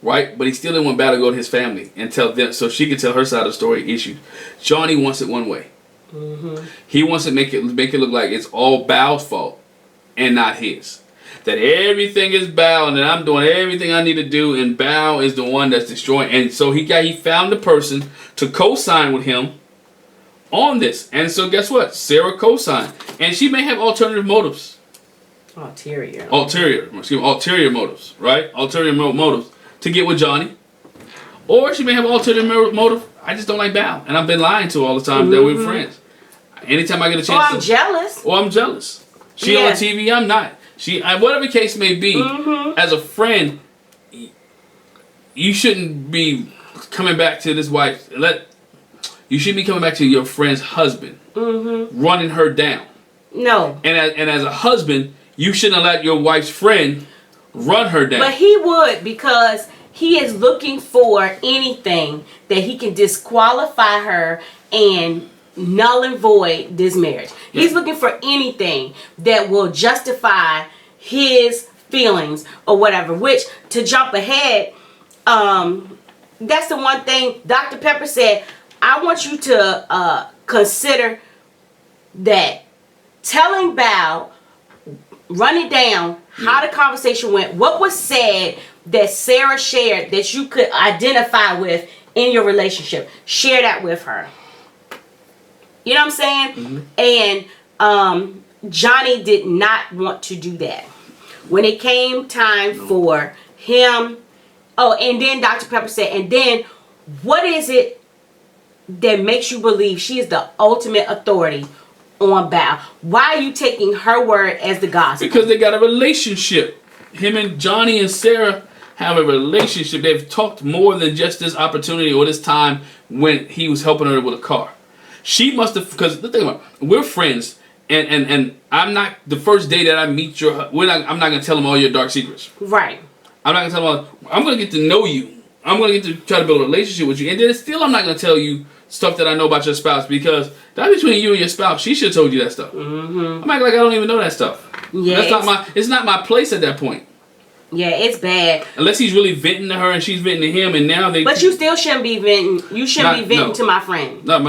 right? But he still didn't want Bao to go to his family and tell them, so she could tell her side of the story issue. Johnny wants it one way. Mm-hmm. He wants to make it look like it's all Bao's fault and not his. That everything is Bao and that I'm doing everything I need to do, and Bao is the one that's destroying. And so he found the person to co-sign with him on this. And so guess what? Sarah co-signed. And she may have alternative motives. Ulterior motives, right? Ulterior motives to get with Johnny. Or she may have ulterior motive. I just don't like Bao. And I've been lying to her all the time that we're friends. Anytime I get a chance I'm jealous. Or I'm jealous. She on TV, I'm not. Whatever the case may be, as a friend, you shouldn't be coming back to this wife. You should be coming back to your friend's husband, running her down. No. And as a husband, you shouldn't let your wife's friend run her down. But he would, because he is looking for anything that he can disqualify her and null and void this marriage. Yeah. He's looking for anything that will justify his feelings or whatever. Which, to jump ahead, that's the one thing Dr. Pepper said. I want you to consider that telling Bao, run it down, how the conversation went, what was said that Sarah shared that you could identify with in your relationship. Share that with her. You know what I'm saying? And Johnny did not want to do that. When it came time for him, and then Dr. Pepper said, and then what is it that makes you believe she is the ultimate authority on Bao? Why are you taking her word as the gospel? Because they got a relationship. Him and Johnny and Sarah have a relationship. They've talked more than just this opportunity or this time when he was helping her with a car. She must have, because the thing about it, we're friends, and I'm not, the first day that I meet I'm not going to tell him all your dark secrets. Right. I'm not going to tell him I'm going to get to know you. I'm going to get to try to build a relationship with you. And then still I'm not going to tell you stuff that I know about your spouse, because that's between you and your spouse. She should have told you that stuff. I'm acting like I don't even know that stuff. Yeah, it's not my place at that point. Yeah, it's bad. Unless he's really venting to her and she's venting to him, and now they. But you still shouldn't be venting. You shouldn't be venting to my friend. No,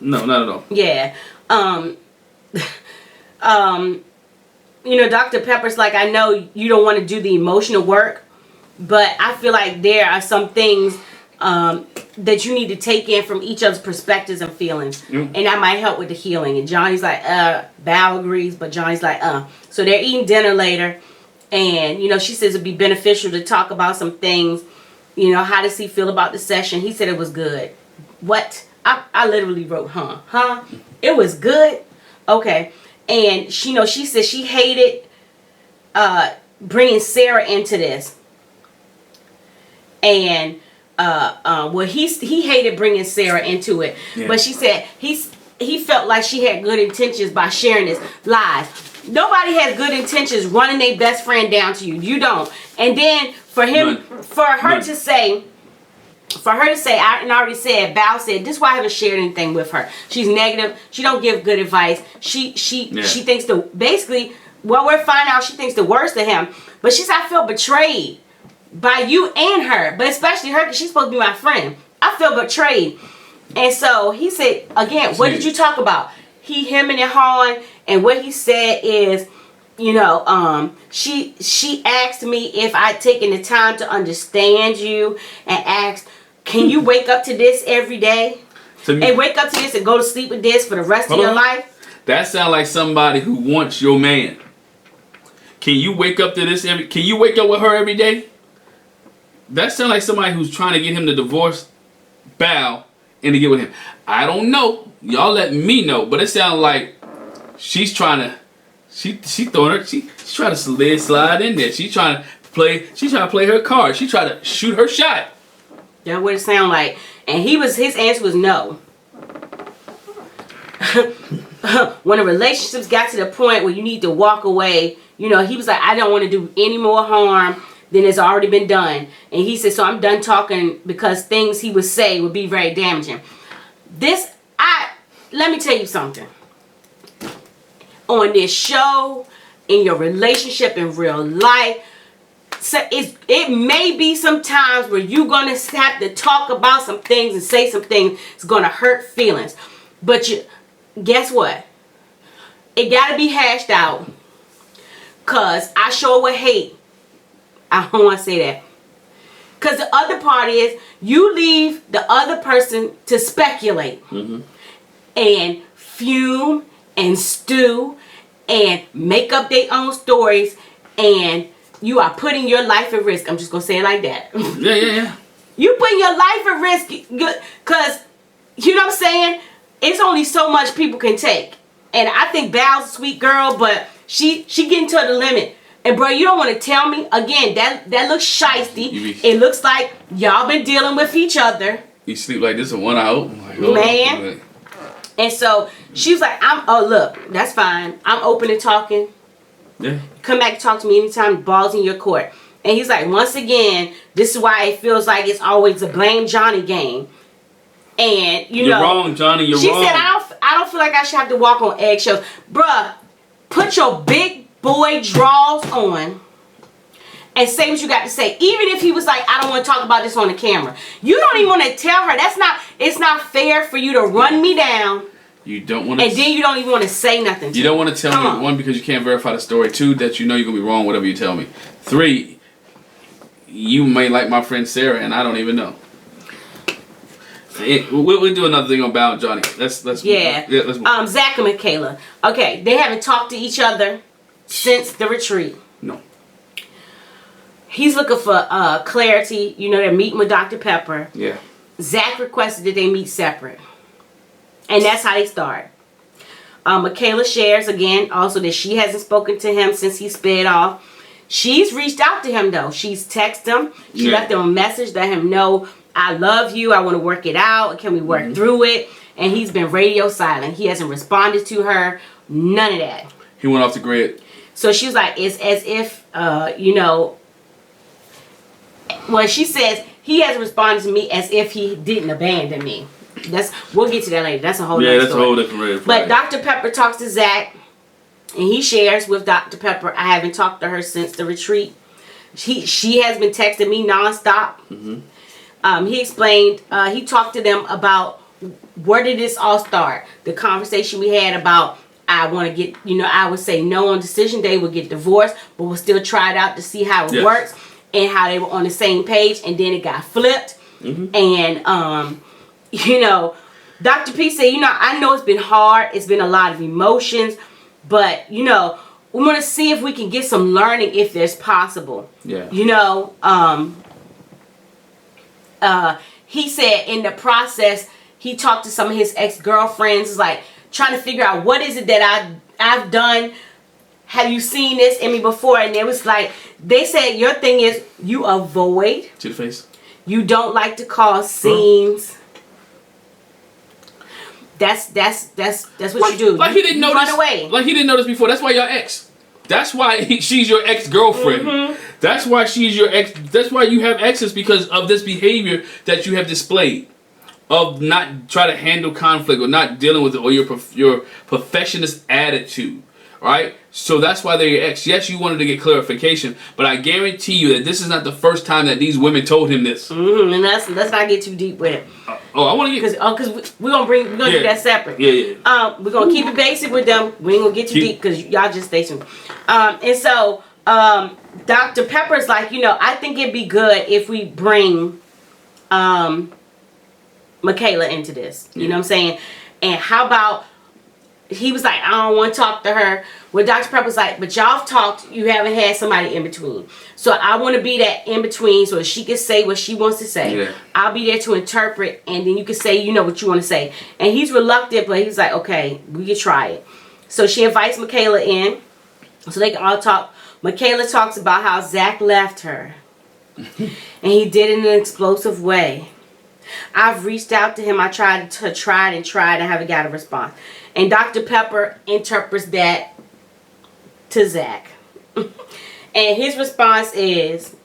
not at all. Yeah. Dr. Pepper's like, I know you don't want to do the emotional work, but I feel like there are some things that you need to take in from each other's perspectives and feelings, and that might help with the healing. And Johnny's like, Bao agrees, but Johnny's like, So they're eating dinner later. And, she says it'd be beneficial to talk about some things. How does he feel about the session? He said it was good. What? I literally wrote, huh? It was good? Okay. And, she said she hated bringing Sarah into this. And, he hated bringing Sarah into it. Yeah. But she said he felt like she had good intentions by sharing this lies. Nobody has good intentions running their best friend down to you. You don't. And then for her to say, I already said, Bao said, this is why I haven't shared anything with her. She's negative. She don't give good advice. She thinks basically, well, we're finding out she thinks the worst of him. But she said, I feel betrayed by you and her, but especially her, because she's supposed to be my friend. I feel betrayed. And so he said, again, what did you talk about? Him and Han, and what he said is, she asked me if I'd taken the time to understand you, and asked, can you wake up to this every day? and wake up to this and go to sleep with this for the rest of your life. That sounds like somebody who wants your man. Can you wake up to this can you wake up with her every day? That sounds like somebody who's trying to get him to divorce Bow and to get with him. I don't know. Y'all let me know. But it sounds like she's trying to she's trying to slide in there. She's trying to play her card. She's trying to shoot her shot. That's what it sounds like. And his answer was no. When the relationships got to the point where you need to walk away, he was like, I don't want to do any more harm than has already been done. And he said, so I'm done talking because things he would say would be very damaging. Let me tell you something. On this show, in your relationship in real life, so it may be some times where you're going to have to talk about some things and say some things. It's going to hurt feelings. But guess what? It got to be hashed out. Because I sure would hate. I don't want to say that. Because the other part is you leave the other person to speculate. And fume and stew and make up their own stories. And you are putting your life at risk. I'm just going to say it like that. Yeah. You putting your life at risk. Because, you know what I'm saying? It's only so much people can take. And I think Val's a sweet girl, but she getting to the limit. And bro, you don't want to tell me again that looks shysty. It looks like y'all been dealing with each other. You sleep like this in 1 hour, like, man. And so she was like, look, that's fine. I'm open to talking. Yeah. Come back and talk to me anytime. Ball's in your court. And he's like, once again, this is why it feels like it's always a blame Johnny game. And you're wrong, Johnny. You're wrong. She said, I don't feel like I should have to walk on eggshells. Bruh, put your big boy draws on and say what you got to say. Even if he was like, I don't want to talk about this on the camera. You don't even want to tell her. It's not fair for you to run me down. You don't want to. And then you don't even want to say nothing. You don't want to tell me, 1, because you can't verify the story. 2, that you're going to be wrong whatever you tell me. 3, you may like my friend Sarah and I don't even know. We'll do another thing about Johnny. Let's move. Zac and Michaela. Okay, they haven't talked to each other since the retreat. No. He's looking for clarity. They're meeting with Dr. Pepper. Yeah. Zac requested that they meet separate. And that's how they start. Michaela shares again also that she hasn't spoken to him since he sped off. She's reached out to him though. She's texted him. She left him a message, let him know, I love you. I want to work it out. Can we work through it? And he's been radio silent. He hasn't responded to her. None of that. He went off the grid. So she was like, it's as if, well, she says he hasn't responded to me as if he didn't abandon me. We'll get to that later. That's a whole other story. Yeah, that's a whole different red But flag. Dr. Pepper talks to Zac, and he shares with Dr. Pepper, I haven't talked to her since the retreat. She has been texting me nonstop. He explained, he talked to them about where did this all start. The conversation we had about, I want to get, I would say no on decision day, we'll get divorced, but we'll still try it out to see how it works, and how they were on the same page, and then it got flipped. And, Dr. P said, I know it's been hard, it's been a lot of emotions, but, we want to see if we can get some learning if there's possible. Yeah. He said in the process, he talked to some of his ex-girlfriends, like trying to figure out what is it that I've done. Have you seen this in me before? And it was like, they said your thing is you avoid. To the face. You don't like to cause scenes. That's what you do. Like he didn't notice. Run away. Like he didn't notice before. That's why y'all ex. That's why she's your ex-girlfriend. That's why she's your ex. That's why you have exes, because of this behavior that you have displayed, of not try to handle conflict or not dealing with it, or your perfectionist attitude. Right? So that's why they're your ex. Yes, you wanted to get clarification, but I guarantee you that this is not the first time that these women told him this. And let's not get too deep with it. I want to get because we're gonna do that separate. We're gonna keep it basic with them. We ain't gonna get too deep because y'all just stay tuned. And so Dr. Pepper's like, I think it'd be good if we bring Michaela into this. You know what I'm saying? And how about, he was like, I don't want to talk to her. Well, Dr. Pepper was like, but y'all have talked, you haven't had somebody in between. So I want to be that in between so she can say what she wants to say. Yeah. I'll be there to interpret, and then you can say, you know, what you want to say. And he's reluctant, but he's like, okay, we can try it. So she invites Michaela in so they can all talk. Michaela talks about how Zac left her. And he did it in an explosive way. I've reached out to him. I tried and haven't got a response. And Dr. Pepper interprets that to Zac. And his response is,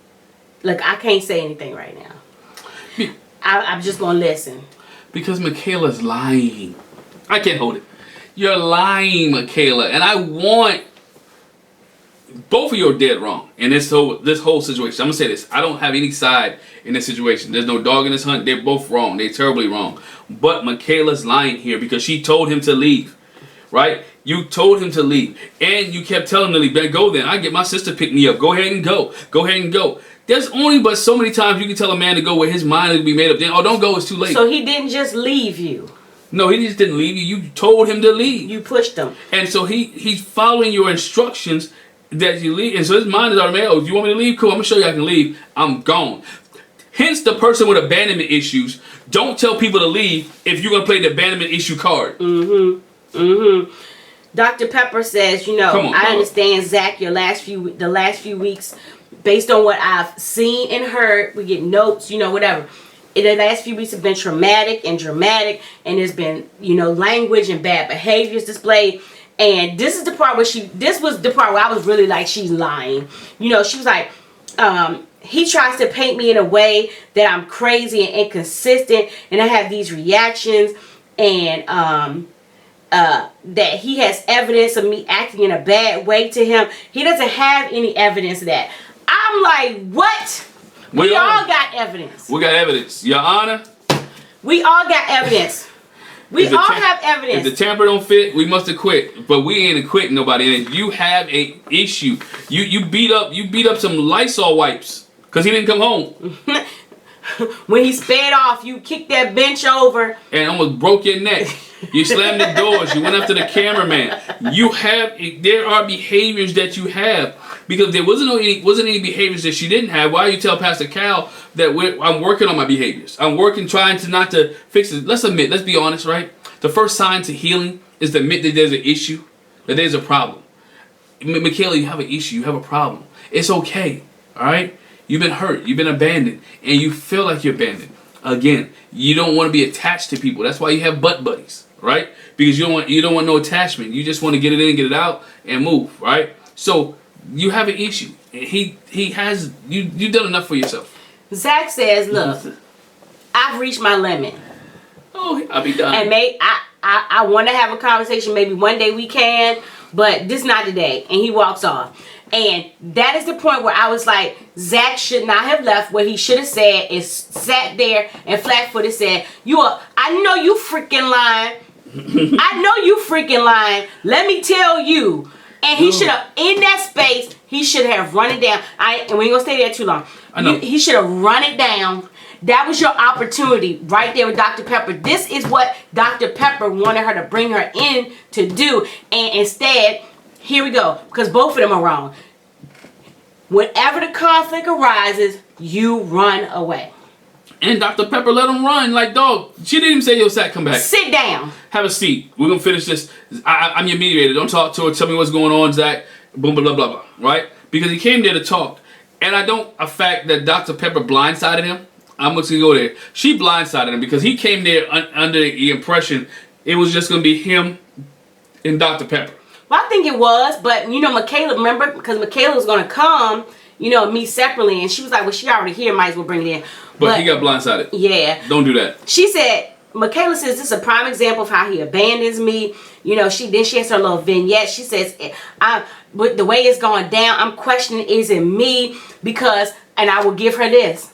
look, I can't say anything right now. I'm just going to listen. Because Michaela's lying. I can't hold it. You're lying, Michaela. And I want... Both of you are dead wrong in this whole situation. I'm going to say this. I don't have any side in this situation. There's no dog in this hunt. They're both wrong. They're terribly wrong. But Michaela's lying here because she told him to leave. Right? You told him to leave. And you kept telling him to leave. Man, go then. I get my sister to pick me up. Go ahead and go. Go ahead and go. There's only but so many times you can tell a man to go where his mind will be made up. Then, oh, don't go. It's too late. So he didn't just leave you. No, he just didn't leave you. You told him to leave. You pushed him. And so he's following your instructions that you leave, and so his mind is automatic. Oh, you want me to leave? Cool, I'm gonna show you I can leave. I'm gone. Hence, the person with abandonment issues don't tell people to leave if you're gonna play the abandonment issue card. Dr. Pepper says, you know, I understand, Zac, the last few weeks, based on what I've seen and heard, we get notes, you know, whatever. The last few weeks have been traumatic and dramatic, and there's been, you know, language and bad behaviors displayed. And this is the part where this was the part where I was really like, she's lying. You know, she was like, he tries to paint me in a way that I'm crazy and inconsistent, and I have these reactions, and that he has evidence of me acting in a bad way to him. He doesn't have any evidence of that. I'm like, what? We all got evidence. We got evidence. Your Honor. We all got evidence. We all have evidence. If the tamper don't fit, we must acquit. But we ain't acquitting nobody. And if you have a issue, you beat up some Lysol wipes because he didn't come home. When he sped off, you kicked that bench over and almost broke your neck. You slammed the doors. You went after the cameraman. There are behaviors that you have because there wasn't any behaviors that she didn't have. Why you tell Pastor Cal that I'm working on my behaviors? I'm working trying to not to fix it. Let's be honest, right? The first sign to healing is to admit that there's an issue, that there's a problem. Michaela, you have an issue. You have a problem. It's okay. All right? You've been hurt. You've been abandoned. And you feel like you're abandoned. Again, you don't want to be attached to people. That's why you have butt buddies. Right? Because you don't want no attachment. You just want to get it in, get it out, and move. Right? So you have an issue. He has you've done enough for yourself. Zac says, look, I've reached my limit. Oh, I'll be done. And I want to have a conversation. Maybe one day we can, but this not today. And he walks off. And that is the point where I was like, Zac should not have left. What he should have said is sat there and flat-footed said, I know you freaking lying. I know you freaking lying. Let me tell you. And he should have, in that space, he should have run it down. And we ain't gonna stay there too long. I know. He should have run it down. That was your opportunity right there with Dr. Pepper. This is what Dr. Pepper wanted her to bring her in to do. And instead, here we go. Because both of them are wrong. Whenever the conflict arises, you run away. And Dr. Pepper let him run like dog. She didn't even say, yo, Zac, come back. Sit down. Have a seat. We're going to finish this. I'm your mediator. Don't talk to her. Tell me what's going on, Zac. Boom, blah, blah, blah, blah. Right? Because he came there to talk. And I don't affect that Dr. Pepper blindsided him. I'm just going to go there. She blindsided him because he came there under the impression it was just going to be him and Dr. Pepper. Well, I think it was. But, you know, Michaela, remember? Because Michaela was going to come, you know, meet separately. And she was like, well, she already here. Might as well bring it in. But he got blindsided. Yeah. Don't do that. She said, Michaela says this is a prime example of how he abandons me. You know, she has her little vignette. She says, with the way it's going down, I'm questioning, is it me? Because, and I will give her this.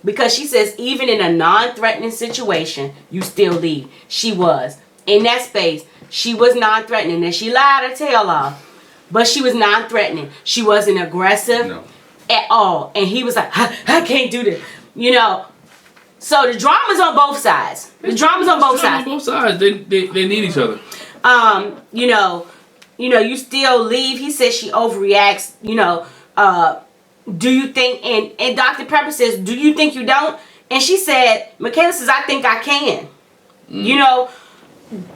Because she says, even in a non-threatening situation, you still leave. She was. In that space, she was non-threatening. And she lied her tail off. But she was non-threatening. She wasn't aggressive at all. And he was like, I can't do this. You know, So the drama's on both sides. The drama's on both sides. On both sides. They need each other. You still leave. He says she overreacts. Do you think? And Dr. Pepper says, do you think you don't? And she said, Michaela says, I think I can.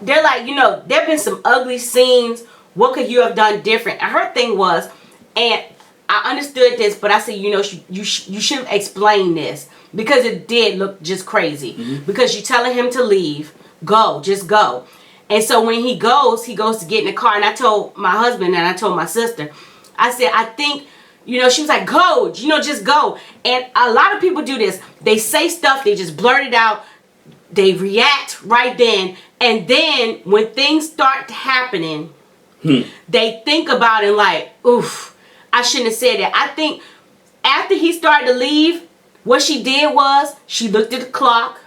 They're like, there have been some ugly scenes. What could you have done different? And her thing was, and I understood this, but I said, you should have explained this, because it did look just crazy. Because you're telling him to leave, just go. And so when he goes to get in the car, and I told my husband and I told my sister, I said, I think, she was like, go, just go. And a lot of people do this. They say stuff, they just blurt it out, they react right then, and then when things start happening, they think about it like, oof, I shouldn't have said that. I think after he started to leave, what she did was she looked at the clock.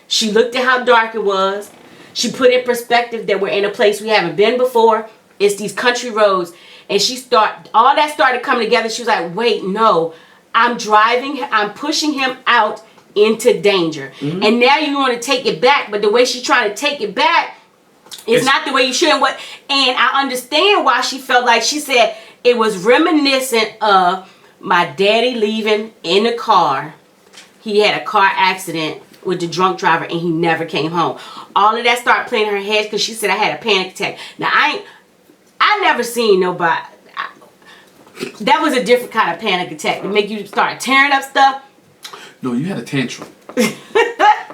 She looked at how dark it was. She put in perspective that we're in a place we haven't been before. It's these country roads. And all that started coming together. She was like, wait, no, I'm pushing him out into danger. And now you want to take it back. But the way she's trying to take it back is not the way you should. And I understand why she felt like, she said it was reminiscent of my daddy leaving in the car. He had a car accident with the drunk driver and he never came home. All of that started playing in her head because she said I had a panic attack. Now I never seen nobody. That was a different kind of panic attack to make you start tearing up stuff. No, you had a tantrum.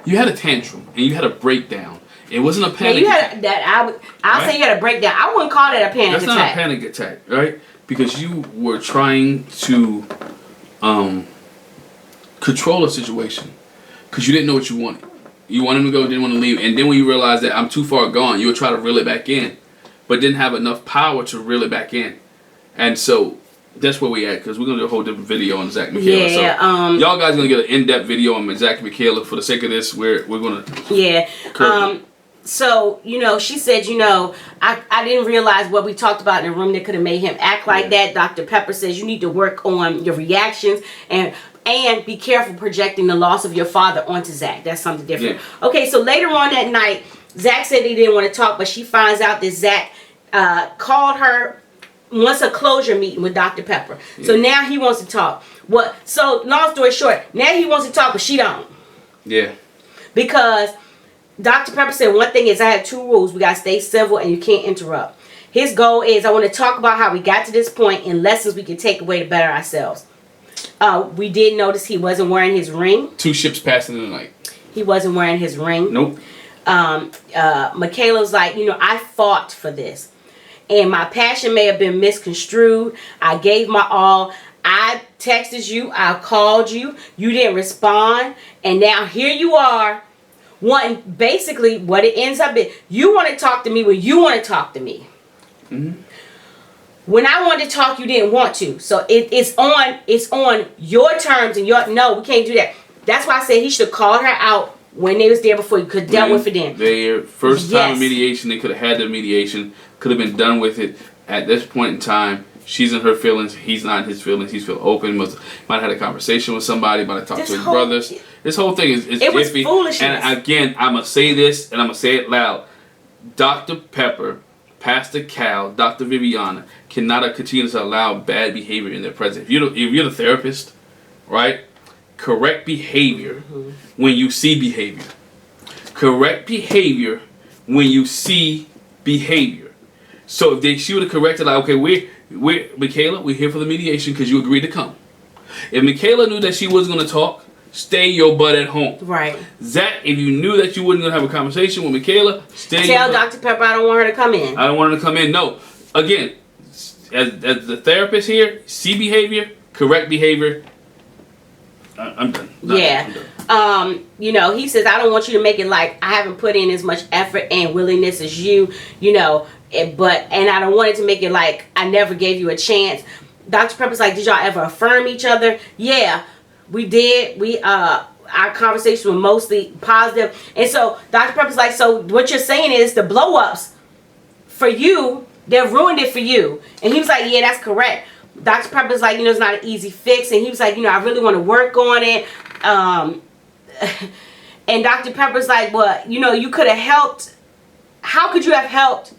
You had a tantrum and you had a breakdown. It wasn't a panic attack. I'll say you had a breakdown. I wouldn't call that a panic attack. That's not a panic attack, right? Because you were trying to control a situation. Because you didn't know what you wanted. You wanted him to go, didn't want to leave. And then when you realized that I'm too far gone, you would try to reel it back in. But didn't have enough power to reel it back in. And so that's where we at. Because we're going to do a whole different video on Jac and Michaela. Yeah, so y'all guys going to get an in-depth video on Jac and Michaela. For the sake of this, we're going to... Yeah. So, she said, I didn't realize what we talked about in the room that could have made him act like that. Dr. Pepper says you need to work on your reactions and be careful projecting the loss of your father onto Jac. That's something different. Yeah. Okay, so later on that night, Jac said he didn't want to talk, but she finds out that Jac called her, wants a closure meeting with Dr. Pepper. Yeah. So now he wants to talk. So long story short, now he wants to talk, but she don't. Yeah. Because Dr. Pepper said one thing is I have two rules. We got to stay civil and you can't interrupt. His goal is I want to talk about how we got to this point and lessons we can take away to better ourselves. We did notice he wasn't wearing his ring. 2 ships passing in the night. He wasn't wearing his ring. Nope. Michaela's like, I fought for this. And my passion may have been misconstrued. I gave my all. I texted you. I called you. You didn't respond. And now here you are. Basically what it ends up being, you want to talk to me when you want to talk to me. When I wanted to talk, you didn't want to. So it's on your terms and no, we can't do that. That's why I said he should have called her out when they was there before. You could have dealt with it then. Their first time of mediation, they could have had the mediation, could have been done with it at this point in time. She's in her feelings, he's not in his feelings. He's feel open. Might have had a conversation with somebody. Might have talked to his brothers. This whole thing is iffy. Foolishness. And again, I'm gonna say this and I'm gonna say it loud. Dr. Pepper, Pastor Cal, Dr. Viviana cannot continue to allow bad behavior in their presence. If you're the therapist, right? Correct behavior when you see behavior. Correct behavior when you see behavior. So if she would have corrected, like, okay, we're Michaela, we're here for the mediation because you agreed to come. If Michaela knew that she wasn't going to talk, stay your butt at home. Right. Jac, if you knew that you wasn't going to have a conversation with Michaela, tell Dr. Pepper I don't want her to come in. I don't want her to come in. No. Again, as the therapist here, see behavior, correct behavior. I'm done. Yeah. I'm done. He says I don't want you to make it like I haven't put in as much effort and willingness as you, and I don't want it to make it like I never gave you a chance. Dr. Pepper's like, did y'all ever affirm each other? Yeah, we did. Our conversation was mostly positive. And so Dr. Pepper's like, so what you're saying is the blow-ups for you, they ruined it for you. And he was like, yeah, that's correct. Dr. Pepper's like, it's not an easy fix. And he was like, I really want to work on it. and Dr. Pepper's like, well, you know, you could have helped. How could you have helped?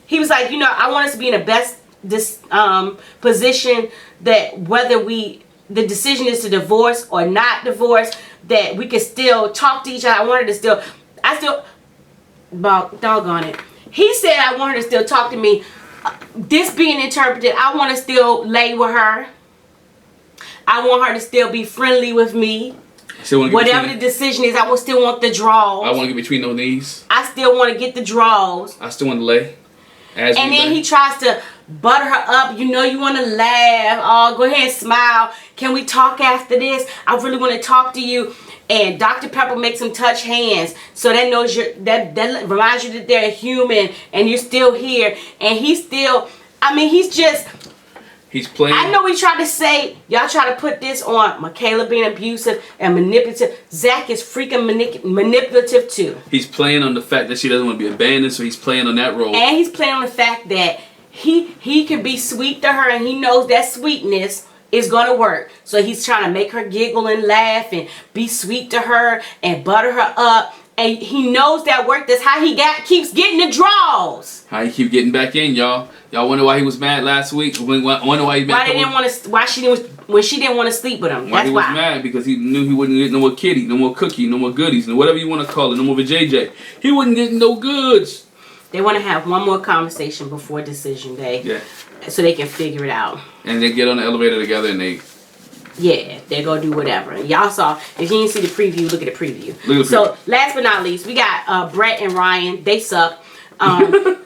He was like, you know, I want us to be in the best position that whether the decision is to divorce or not divorce, that we can still talk to each other. Doggone it. He said I want her to still talk to me. This being interpreted, I want to still lay with her. I want her to still be friendly with me. Whatever the decision is, I will still want the draws. I want to get between those knees. I still want to get the draws. I still want to lay. And then he tries to butter her up. You know you want to laugh. Oh, go ahead and smile. Can we talk after this? I really want to talk to you. And Dr. Pepper makes him touch hands, so that knows that reminds you that they're human and you're still here. And he's still, I mean, he's playing. I know we tried to say, y'all try to put this on Michaela being abusive and manipulative. Zach is freaking manipulative too. He's playing on the fact that she doesn't want to be abandoned, so he's playing on that role. And he's playing on the fact that he can be sweet to her, and he knows that sweetness is going to work. So he's trying to make her giggle and laugh and be sweet to her and butter her up. And he knows that work. That's how he keeps getting the draws. How he keep getting back in, y'all. Y'all wonder why he was mad last week? Wonder why he when she didn't want to sleep with him. Why he was mad? Because he knew he wouldn't get no more kitty, no more cookie, no more goodies, no whatever you want to call it, no more JJ. He wouldn't get no goods. They want to have one more conversation before decision day. Yeah. So they can figure it out. And they get on the elevator together and they're going to do whatever. Y'all saw, if you didn't see the preview, look at the preview. So, last but not least, we got Brett and Ryan. They suck. Tell them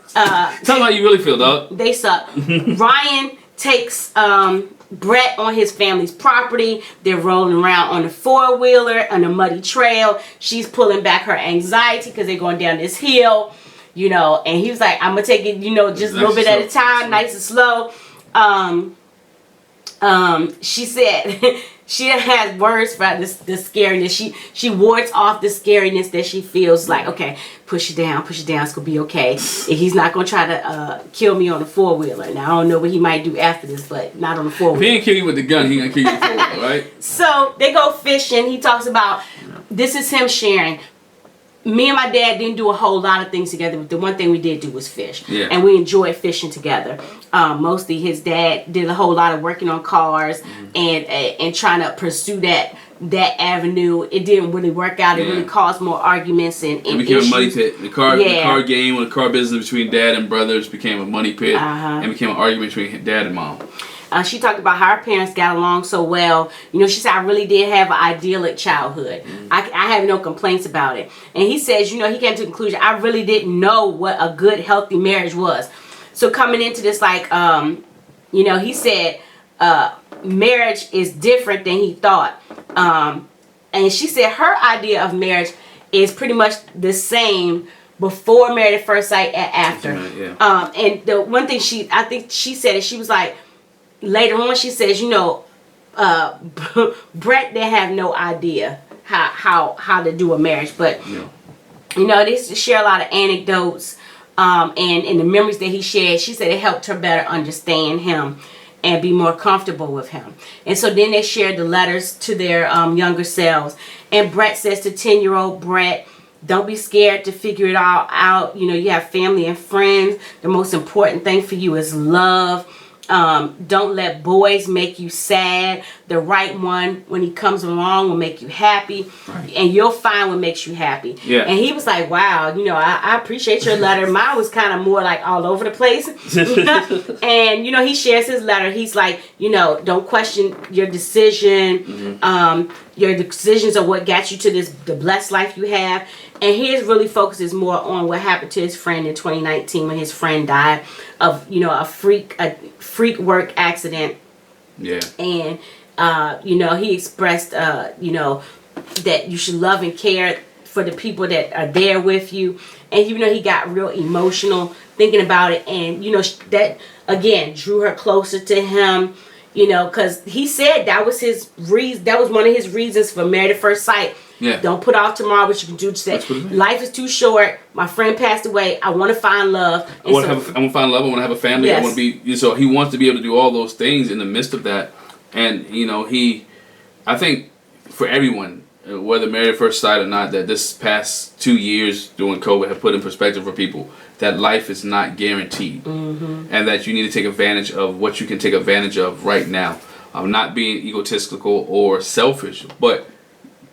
how you really feel, dog. They suck. Ryan takes Brett on his family's property. They're rolling around on a 4-wheeler on a muddy trail. She's pulling back her anxiety because they're going down this hill. You know, and he was like, I'm going to take it, you know, just a little bit at a time, nice and slow. She said she has words for the scariness. She wards off the scariness that she feels like, okay, push it down, it's going to be okay. He's not going to try to kill me on a 4-wheeler. Now, I don't know what he might do after this, but not on the 4-wheeler. If he ain't kill you with the gun, he going to kill you with the 4-wheeler, right? So, they go fishing. He talks about, this is him sharing. Me and my dad didn't do a whole lot of things together, but the one thing we did do was fish. Yeah. And we enjoyed fishing together. Mostly his dad did a whole lot of working on cars and trying to pursue that avenue. It didn't really work out. It really caused more arguments and it became issues. A money pit. The car game or the car business between dad and brothers became a money pit and became an argument between dad and mom. She talked about how her parents got along so well. You know, she said, I really did have an idyllic childhood. I have no complaints about it. And he says, you know, he came to the conclusion, I really didn't know what a good, healthy marriage was. So coming into this, like, you know, he said marriage is different than he thought. And she said her idea of marriage is pretty much the same before Married at First Sight and after. And the one thing I think she said is she was like, later on, she says, you know, Brett didn't have no idea how to do a marriage, but you know, they share a lot of anecdotes, and in the memories that he shared, she said it helped her better understand him and be more comfortable with him. And so then they shared the letters to their younger selves. And Brett says to 10-year-old Brett, don't be scared to figure it all out. You know, you have family and friends. The most important thing for you is love. Don't let boys make you sad. The right one, when he comes along, will make you happy. Right. And you'll find what makes you happy. Yeah. And he was like, wow, you know, I appreciate your letter. Mine was kind of more like all over the place. And, you know, he shares his letter. He's like, you know, don't question your decision. Your decisions are what got you to the blessed life you have. And his really focuses more on what happened to his friend in 2019 when his friend died of, you know, a freak work accident. Yeah. And, you know, he expressed, you know, that you should love and care for the people that are there with you. And, you know, he got real emotional thinking about it. And, you know, that, again, drew her closer to him. You know, because he said that was his reason. That was one of his reasons for Married at First Sight. Yeah. Don't put off tomorrow what you can do today. Life is too short. My friend passed away. I want to find love. I want to find love. I want to have a family. Yes. I want to be. So he wants to be able to do all those things in the midst of that. And you know, I think for everyone, whether married at first sight or not, that this past 2 years during COVID have put in perspective for people that life is not guaranteed, and that you need to take advantage of what you can take advantage of right now. Not being egotistical or selfish, but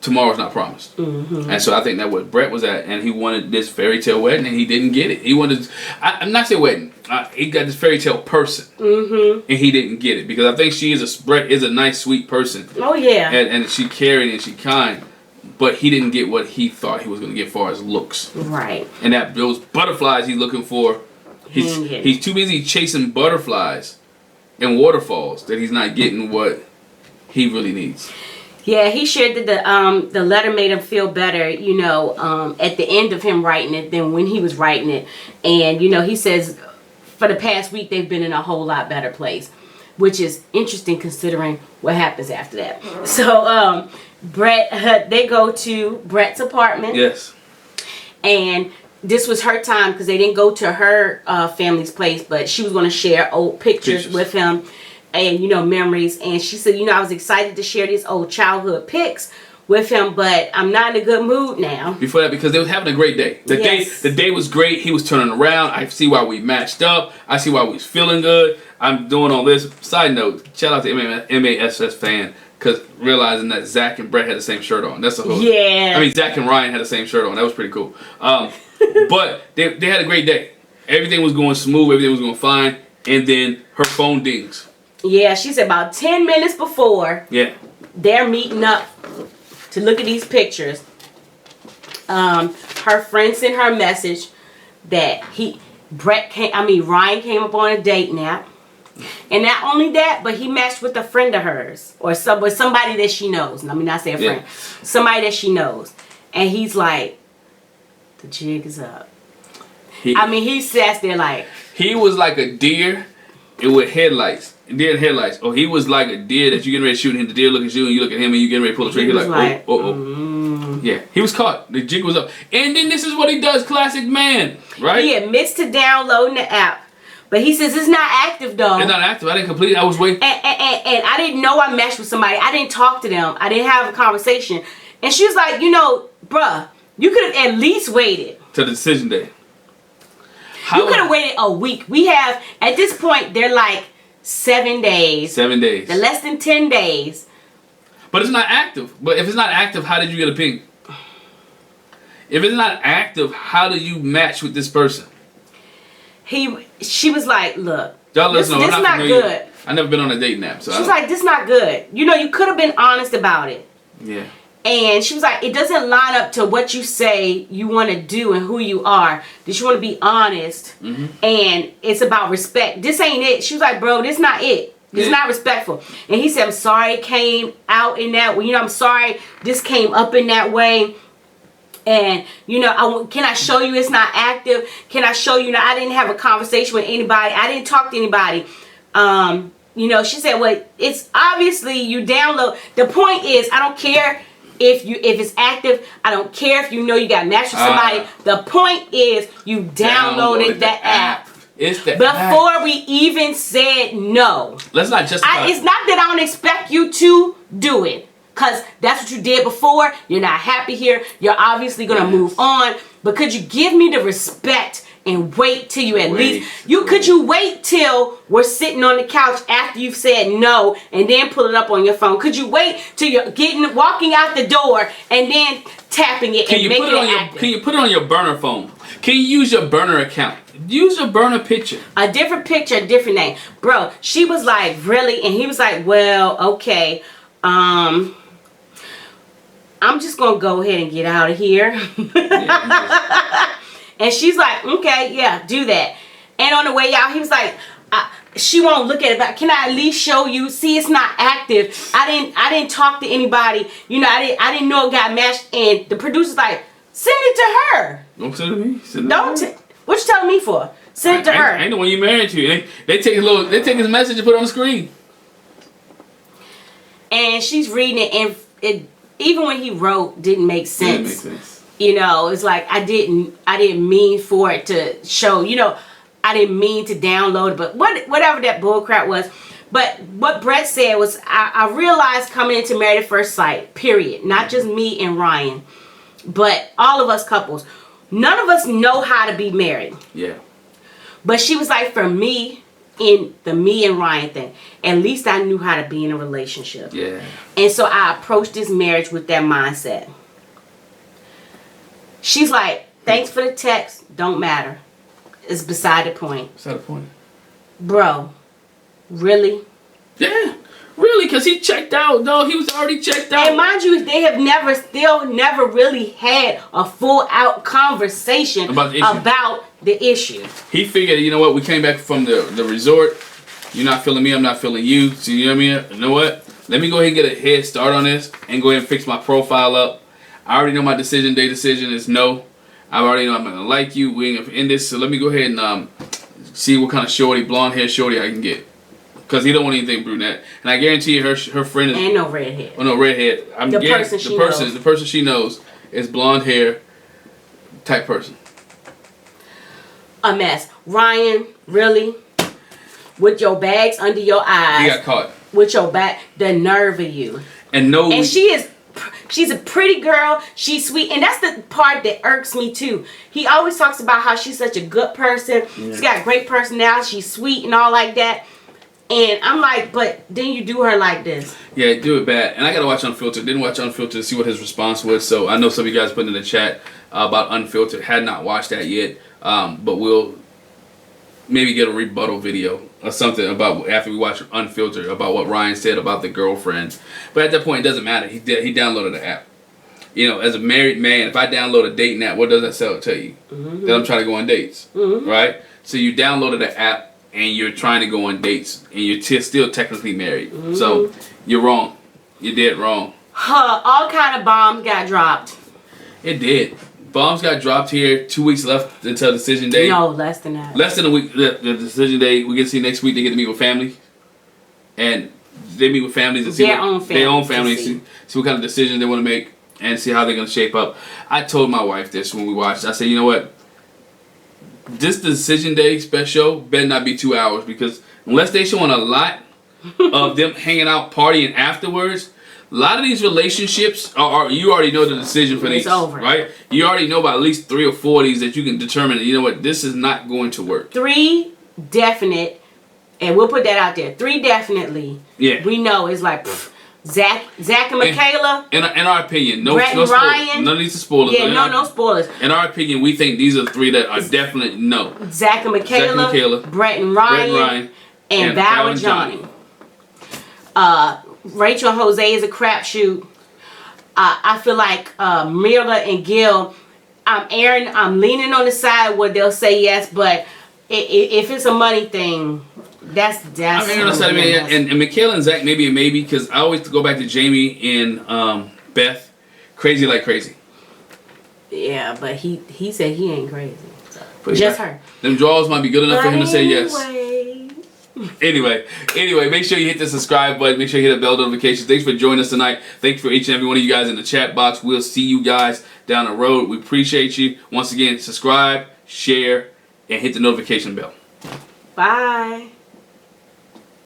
tomorrow's not promised. And so I think that what Brett was at, and he wanted this fairy tale wedding, and he didn't get it. He wanted, I'm not saying wedding, he got this fairy tale person, and he didn't get it, because I think Brett is a nice, sweet person. Oh yeah. And she caring and she kind, but he didn't get what he thought he was going to get as far as looks. Right. And that those butterflies he's looking for, he's too busy chasing butterflies and waterfalls that he's not getting what he really needs. Yeah, he shared that the letter made him feel better, you know, at the end of him writing it than when he was writing it. And, you know, he says for the past week they've been in a whole lot better place, which is interesting considering what happens after that. So, Brett, they go to Brett's apartment. Yes. And this was her time because they didn't go to her family's place, but she was going to share old pictures with him and, you know, memories. And she said, you know, I was excited to share these old childhood pics with him, but I'm not in a good mood now. Before that, because they was having a great day. The day was great. He was turning around. I see why we matched up. I see why we was feeling good. I'm doing all this. Side note, shout out to MASS fan, because realizing that Zach and Brett had the same shirt on. That's the whole. Yeah. I mean, Zach and Ryan had the same shirt on. That was pretty cool. But they had a great day. Everything was going smooth. Everything was going fine. And then her phone dings. Yeah, she said about 10 minutes before. Yeah. They're meeting up to look at these pictures. Her friend sent her a message that Ryan came up on a date nap. And not only that, but he matched with a friend of hers. Or with somebody that she knows. Let me not say a friend. Yeah. Somebody that she knows. And he's like, the jig is up. He sat there like... He was like a deer with headlights. Deer and headlights. Oh, he was like a deer that you getting ready to shoot, and the deer look at you, and you look at him, and you getting ready to pull the trigger. He's like, oh. Yeah, he was caught. The jig was up. And then this is what he does, classic man, right? He admits to downloading the app. But he says it's not active, though. It's not active. I didn't complete it. I was waiting. And I didn't know I matched with somebody. I didn't talk to them. I didn't have a conversation. And she was like, you know, bruh, you could have at least waited. To the decision day. You could have waited a week. We have, at this point, they're like 7 days. 7 days. They're less than 10 days. But it's not active. But if it's not active, how did you get a ping? If it's not active, how do you match with this person? She was like, look, y'all this know, I'm not good. I've never been on a date nap. So she's like, this not good. You know, you could have been honest about it. Yeah. And she was like, it doesn't line up to what you say you want to do and who you are. That you want to be honest. And it's about respect. This ain't it. She was like, bro, this not it. It's not respectful. And he said, I'm sorry it came out in that way. You know, I'm sorry this came up in that way. And, you know, can I show you it's not active? Can I show you, I didn't have a conversation with anybody. I didn't talk to anybody. You know, she said, well, it's obviously you download. The point is, I don't care if it's active. I don't care if you know you got matched with somebody. The point is you downloaded the app. It's the before app. We even said no. Let's not justify. It's not that I don't expect you to do it. Because that's what you did before. You're not happy here. You're obviously going to move on. But could you give me the respect and wait till you could you wait till we're sitting on the couch after you've said no and then pull it up on your phone? Could you wait till you're walking out the door and then tapping it and making it active? Can you put it on your burner phone? Can you use your burner account? Use your burner picture. A different picture, a different name. Bro, she was like, really? And he was like, well, okay. I'm just going to go ahead and get out of here. And she's like, okay, yeah, do that. And on the way out, he was like, she won't look at it, but can I at least show you? See, it's not active. I didn't talk to anybody. You know, I didn't know it got matched. And the producer's like, send it to her. Don't send it to me. What you telling me for? Send it to her. I ain't the one you married to. They take his message and put it on the screen. And she's reading it, and it even when he wrote, didn't make sense. You know, it's like I didn't mean for it to show. You know, I didn't mean to download it, but whatever that bullcrap was. But what Brett said was, I realized coming into Married at First Sight, period. Not just me and Ryan, but all of us couples. None of us know how to be married. Yeah. But she was like, for me, in the me and Ryan thing, at least I knew how to be in a relationship. Yeah. And so I approached this marriage with that mindset. She's like, thanks for the text. Don't matter. It's beside the point. Beside the point. Bro, really? Yeah. Really, because he checked out. No, he was already checked out. And mind you, they have never really had a full out conversation about the issue. He figured, you know what, we came back from the resort. You're not feeling me, I'm not feeling you. So you know what I mean? You know what? Let me go ahead and get a head start on this and go ahead and fix my profile up. I already know my decision is no. I already know I'm not gonna like you. We ain't gonna end this. So let me go ahead and see what kind of shorty, blonde hair shorty I can get. Because he don't want anything brunette. And I guarantee you her friend is... Ain't no redhead. Oh, no, redhead. The person she knows is blonde hair type person. A mess. Ryan, really? With your bags under your eyes. He got caught. With your back. The nerve of you. And she's a pretty girl. She's sweet. And that's the part that irks me too. He always talks about how she's such a good person. Yeah. She's got a great personality. She's sweet and all like that. And I'm like, but then you do her like this. Yeah, do it bad. And I got to watch Unfiltered. Didn't watch Unfiltered to see what his response was. So I know some of you guys put in the chat about Unfiltered. Had not watched that yet. But we'll maybe get a rebuttal video or something about after we watch Unfiltered about what Ryan said about the girlfriend. But at that point, it doesn't matter. He downloaded the app. You know, as a married man, if I download a dating app, what does that tell you? Mm-hmm. That I'm trying to go on dates. Mm-hmm. Right? So you downloaded the app. And you're trying to go on dates, and you're still technically married. Mm-hmm. So you're wrong. You did wrong. All kind of bombs got dropped. It did. Bombs got dropped here. 2 weeks left until decision day. No, less than that. Less than a week. The decision day. We get to see next week. They get to meet with family, and they meet with families and see their own families. See what kind of decisions they want to make, and see how they're going to shape up. I told my wife this when we watched. I said, you know what? This decision day special better not be 2 hours, because unless they showing a lot of them hanging out partying afterwards, a lot of these relationships are you already know the decision for these. It's over. Right? You already know about at least 3 or 4 of these that you can determine that, you know what, this is not going to work. 3 definite, and we'll put that out there. 3 definitely. Yeah. We know it's like Zac and Michaela. In our opinion, no spoilers. Ryan. None of these are spoilers. Yeah, no spoilers. In our opinion, we think these are the 3 that are definite no. Zac and Michaela, Brett and Ryan, and Val and Johnny. Rachel and Jose is a crapshoot. I feel like Mila and Gil, I'm leaning on the side where they'll say yes, but if it's a money thing, that's and Michaela and Zac maybe because I always go back to Jamie and Beth, crazy like crazy. Yeah, but he said he ain't crazy. So. Just her. Them draws might be good enough for him to say yes. Anyway, make sure you hit the subscribe button. Make sure you hit the bell notification. Thanks for joining us tonight. Thanks for each and every one of you guys in the chat box. We'll see you guys down the road. We appreciate you. Once again, subscribe, share, and hit the notification bell. Bye.